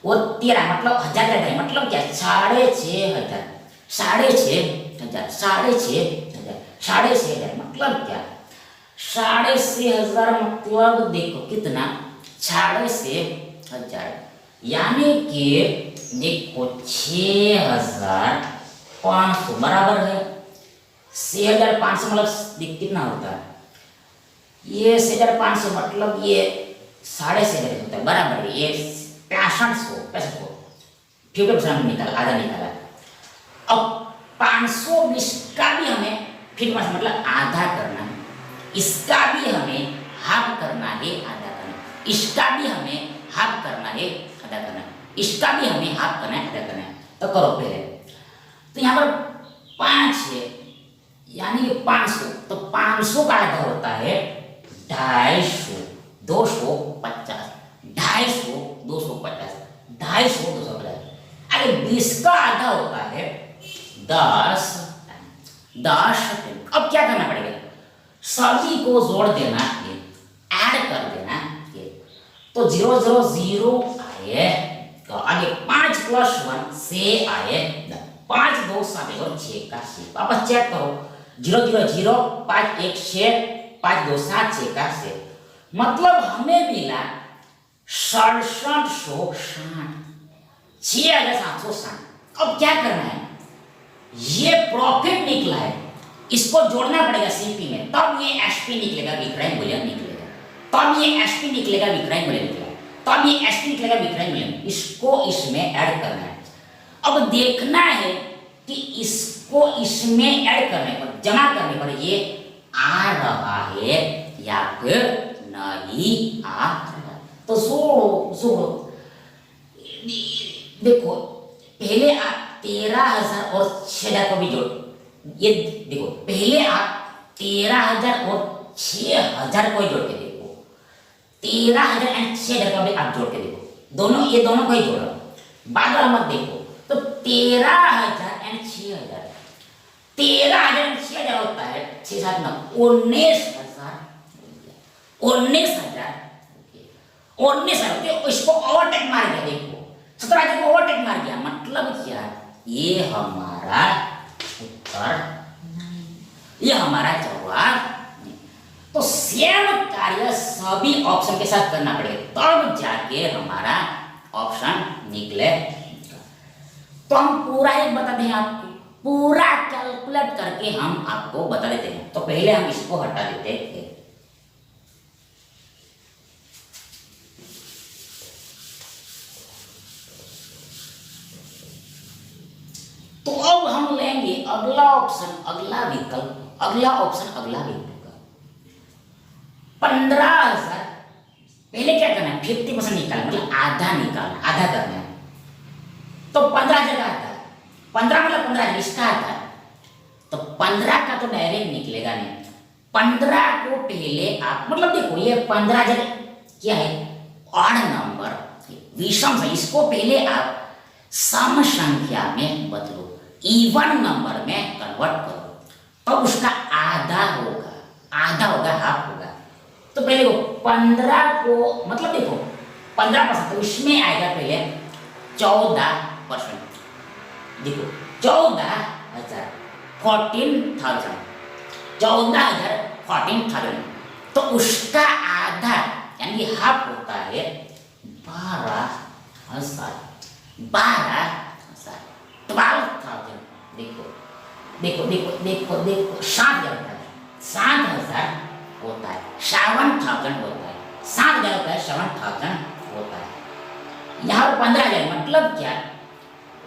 वो 13 मतलब 1000 का है, मतलब क्या 6,500, 6,500, 6,500, 6,500 मतलब क्या, 6,500 मतलब देखो कितना, 6,500 यानी कि देखो 6,500 बराबर है 6,500 मतलब कितना होता है, ये 6,500 मतलब ये 6,500 होता है, बराबर है, ये 6500 50% निकाला, आधा निकाला। अब 500 इसका भी हमें 50% मतलब आधा करना है, इसका भी हमें हाफ करना है, आधा करना है, इसका भी हमें हाफ करना है, आधा करना है, इसका भी हमें हाफ करना है, आधा करना है। तो करो पहले, तो यहाँ पर 5 है यानी कि 500, तो 500 का आधा होता है 250, 250, 250, 250, 250, 250। अरे 20 का आधा होता है 10, 10। अब क्या करना पड़ेगा, सभी को जोड़ देना है, ऐड कर देना है, तो 0 0 0 आए, तो आगे 5 + 1 6 आए, 5 2 7 और 6 का 6, वापस चेक करो, 0 0 0 5 1 6 5 2 7 6 का 6, मतलब हमें मिला 6760, 6,760। अब क्या करना है, ये प्रॉफिट निकला है, इसको जोड़ना पड़ेगा सीपी में, तब ये एसपी निकलेगा, विक्रय मूल्य निकलेगा। तो अब ये एसपी निकलेगा, विक्रय मूल्य निकलेगा। तो अब ये एसपी निकलेगा, विक्रय मूल्य, इसको इसमें ऐड करना है। अब देखना है कि इसको इसमें ऐड करने पर, जमा करने पर ये आ रहा है या फिर नहीं आ रहा। तो जोड़ो देखो, पहले आप 13,000 और 6,000 को भी जोड़, ये देखो पहले आप 13,000 और 6,000 को जोड़ के देखो, 13,000 और 6,000 का भी आप जोड़ के देखो, दोनों ये दोनों को ही जोड़ो, बाद वाला मत देखो। तो 13,000 और 6,000, 13,000 और 6,000 होता है 6 7 9 19,000, 19,000, 19,000। इसको ओवरटेक मार गया, देखो 17,000 को ओवरटेक मार गया, मतलब क्या, ये हमारा उत्तर, ये हमारा जवाब। तो सेम कार्य सभी ऑप्शन के साथ करना पड़ेगा, तब जाके हमारा ऑप्शन निकले। तो हम पूरा ही बता दें आपको, पूरा कैलकुलेट करके हम आपको बता देते हैं। तो पहले हम इसको हटा देते थे, तो अब हम लेंगे अगला ऑप्शन, अगला विकल्प, अगला ऑप्शन, अगला विकल्प 15,000। पहले क्या करना है, 50% निकालना, मतलब आधा निकालना, आधा करना है। तो 15,000 का आता है, 15 मतलब 15,000 इसका आता है, तो 15 का तो डायरेक्ट निकलेगा नहीं। 15 को पहले आप, मतलब देखो ये 15,000 क्या है, ऑड नंबर, विषम संख्या, इसको पहले आप सम संख्या में बदलो, इवन नंबर में कन्वर्ट करो, तो उसका आधा होगा, आधा होगा, हाफ होगा। तो पहले वो 15 को, मतलब देखो 15%, तो इसमें आएगा पहले 14%, देखो 14,000, 14,000, 14,000, 14,000, तो उसका आधा यानी हाफ होता है 12,000, 12,000, 12,000। देखो देखो देखो देखो देखो 7,000 होता है, 7,000 होता है, 7,000 होता है, 7,000 होता है, 7,000 होता है। यहाँ 15,000 मतलब क्या,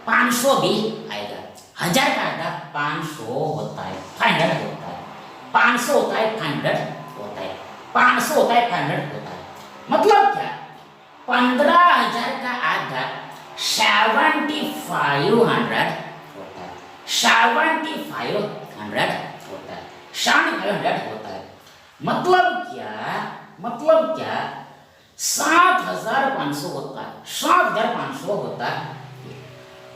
500 भी आएगा, 1,000 का आधा 500 होता है, 500 होता है, 500 होता है, 500 होता है, 500 होता है, 500 होता है। मतलब क्या, 15,000 का आधा 7,500 होता है, 7,500 होता है, 7,500 होता है। मतलब क्या 7,500 होता है, 7,500 होता है।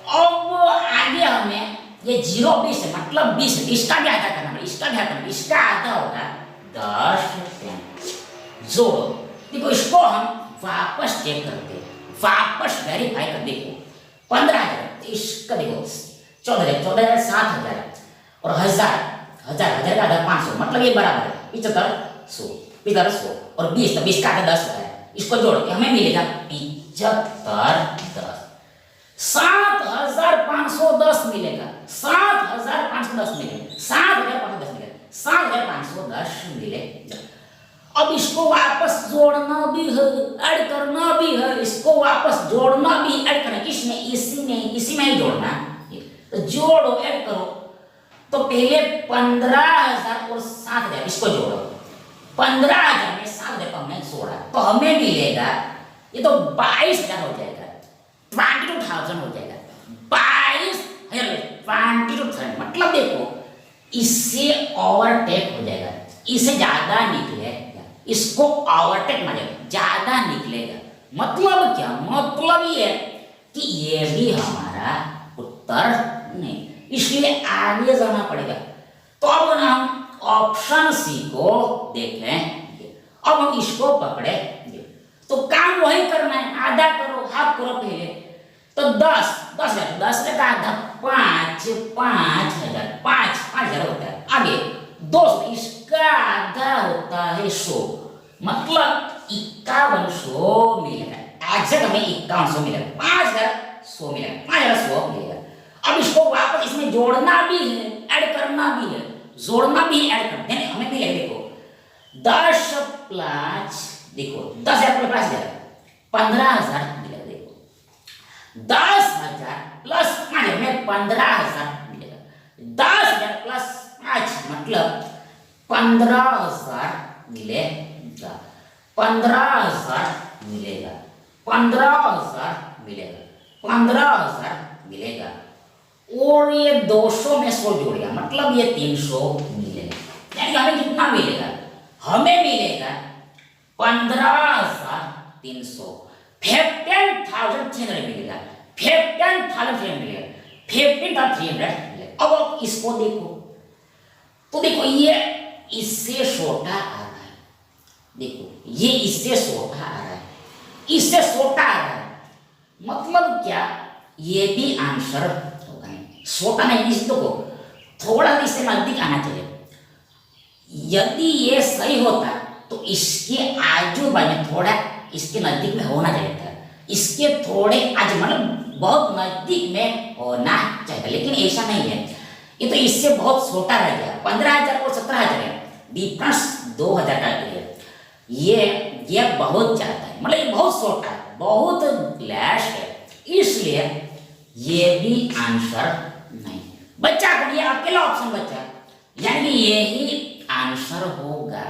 अब आगे हमें ये 0 20 है, मतलब 20 है, इसका भी आधा करना, इसका भी आधा करना, इसका आधा होगा 10। जोड़ो, देखो इसको हम वापस चेक करते हैं, वापस वेरीफाई कर, देखो 15,000, इसका देखो 14,000, 14,000, 7,000 और 1,000 का आधा 500, मतलब ये बराबर है 75, 100 और 20, तो 20 का आधा 10 होता है। इसको जोड़ के हमें मिलेगा 75, 10, 7,510 मिलेगा, 7,510 मिलेगा, 7,510 मिलेगा, 7,510 मिलेगा। अब इसको वापस जोड़ना भी है, ऐड करना भी है, इसको वापस जोड़ना भी, ऐड करना, किसमें, इसी में ही जोड़ना। तो जोड़ो, ऐड करो। तो पहले 15,000 और 7,000 इसको जोड़ो, 15,000 में 7,000 को हमने जोड़ा, तो हमें मिलेगा, ये तो 22,000 हो जाएगा, 22,000 हो जाएगा, 22,000, 22,000। मतलब देखो इससे ओवरटेक हो जाएगा, इससे ज्यादा निकलेगा, इसको ओवरटेक मारेगा, ज्यादा निकलेगा। मतलब क्या, मतलब ये कि ये भी हमारा उत्तर नहीं, इसलिए आगे जाना पड़ेगा। तो अब हम ऑप्शन सी को देखेंगे, अब हम इसको पकड़ेंगे। तो काम वही करना है, आधा करो, हाफ करो पहले। तो 10,000 का आधा 5,000 होता है, आगे 200, इसका आधा होता है 100, मतलब 5100 मिलेगा, एग्जैक्ट हमें 5100 मिलेगा, 5,100 मिलेगा, 5,100 मिलेगा। अब इसको वापस इसमें जोड़ना भी है, ऐड करना भी है, जोड़ना भी, ऐड करना है, हमें मिलेगा, देखो 10 प्लस देखो 10,000 प्लस 5,000 15,000 मिलेगा। देखो 10,000 प्लस 5,000 में 15,000 मिलेगा। 10,000 प्लस 5 मतलब 15,000 मिलेगा। 15,000 मिलेगा। 15,000 मिलेगा। 15,000 मिलेगा। और ये 200 में 100 जोड़ेगा मतलब ये 300 मिलेगा। यानी हमें कितना मिलेगा? हमें मिलेगा 15,300। 15,300 मिलेगा। 15,300 मिलेगा। 15,300 मिलेगा। अब आप इसको देखो तो देखो ये इससे छोटा आ रहा है। देखो ये इससे छोटा आ रहा है, इससे छोटा आ रहा है मतलब क्या? ये भी आंसर होगा। छोटा नहीं, इसको थोड़ा इससे नजदीक आना चाहिए। यदि ये सही होता तो इसके आजू बाजू थोड़ा इसके नजदीक में होना चाहिए था। इसके थोड़े आजू मतलब बहुत नजदीक में होना चाहिए, लेकिन ऐसा नहीं है। ये तो इससे बहुत छोटा रह गया। 15,000 और 17,000 है, डिफरेंस 2,000 का है। ये बहुत ज्यादा है, मतलब ये बहुत छोटा है, बहुत लैश है, इसलिए ये भी आंसर नहीं बच्चा। ये अकेला ऑप्शन बचा, यानी यही आंसर होगा।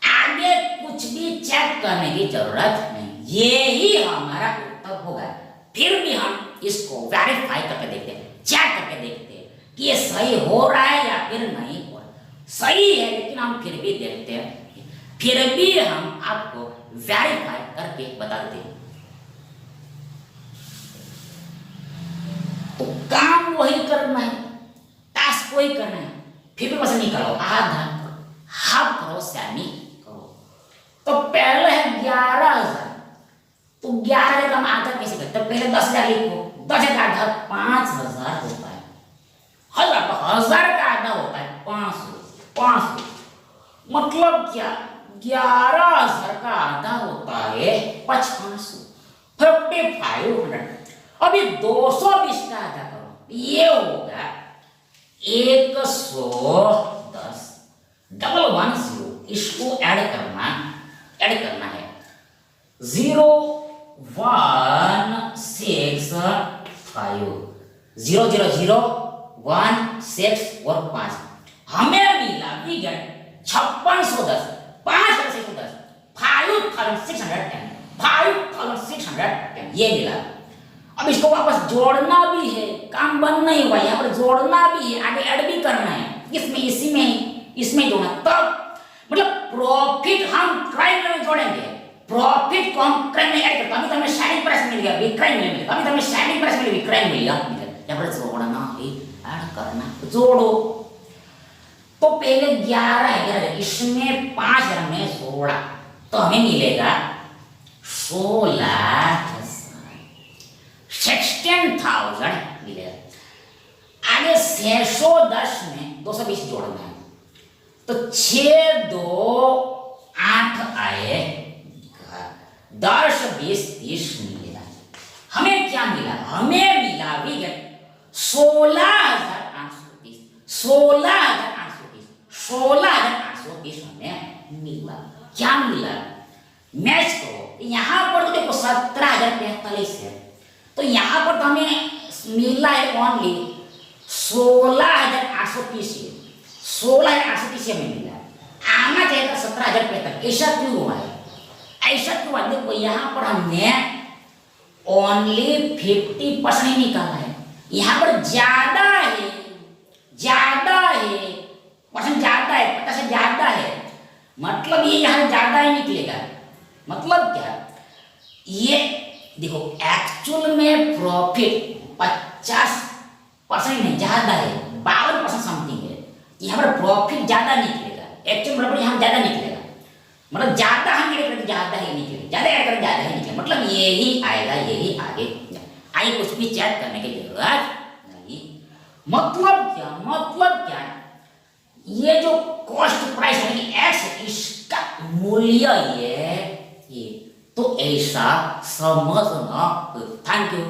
आगे कुछ भी चेक करने की जरूरत नहीं, यही हमारा उत्तर होगा। फिर भी हम इसको वेरीफाई करके देखते हैं, चेक करके देखते हैं कि ये सही हो रहा है या फिर नहीं हो रहा। सही है लेकिन हम फिर भी देखते हैं, फिर भी हम आपको वेरीफाई करके बता देते हैं। तो काम वही करना है, टास्क वही करना है, 50% निकालो, आधा हाफ करो, सेमी करो। तो पहले है 11,000, तो 11,000 हम आधा कैसे करते? तो पहले 10,000 लिखो, 10,000 आधा 5,000 होता है। 1,000 का आधा होता है 500। मतलब क्या? 11,000 का आधा होता है 5,500, 5,500। अभी 220 का आधा करो, ये होगा 110। 110 इसको ऐड करना है 0,165 0,0,0,1,6 और 5 हमें मिला विगत 5610। 5,610 5,610 ये मिला। अब इसको वापस जोड़ना भी है, काम बंद नहीं हुआ, यहाँ पर जोड़ना भी है, आगे ऐड भी करना है, इसमें जोड़ना। तब मतलब प्रॉफिट हम क्राइम में जोड़ेंगे, प्रॉफिट को हम क्राइम में ऐड करते। अभी तो हमें शाइनिंग प्राइस मिल गया, विक्रय मिल गया। अभी तो हमें शाइनिंग प्राइस मिल गया, विक्रय मिल गया। यहाँ पर जोड़ना है, ऐड करना, जोड़ो। तो पहले 11,000 इसमें 5,000 में जोड़ा तो हमें मिलेगा 16,000 मिलेगा। आगे 610 में 220 जोड़ना है, तो 6 2 8 आएगा, 10 20 30 मिलेगा। हमें क्या मिला? हमें मिला विगत 16,830। 16,830 हमें मिला। क्या मिला? मैच करो। यहां पर तो देखो 17,045 है, तो यहां पर तो हमें मिला है ओनली 16,830। 16,830 में मिला, आना चाहिए था 17,045। ऐसा क्यों हुआ है? ऐसा क्यों हुआ? देखो यहां पर हमने ओनली 50% ही निकाला है। यहां पर ज्यादा है, परसेंट ज्यादा है, 50 से ज्यादा है, मतलब ये यहां ज्यादा ही निकलेगा। मतलब क्या? ये देखो एक्चुअल में प्रॉफिट 50% नहीं, ज्यादा है, 52% समथिंग है। यहाँ पर प्रॉफिट ज्यादा निकलेगा, एक्चुअल बराबर यहाँ ज्यादा निकलेगा, मतलब ज्यादा हम ऐड करके ज्यादा ही निकलेगा, ज्यादा ऐड करके ज्यादा ही निकलेगा, मतलब यही आएगा, यही आगे आगे कुछ भी चेक करने की जरूरत नहीं। मतलब क्या? ये जो कॉस्ट प्राइस यानी एक्स, इसका मूल्य ये तो ऐसा समझना। Thank you.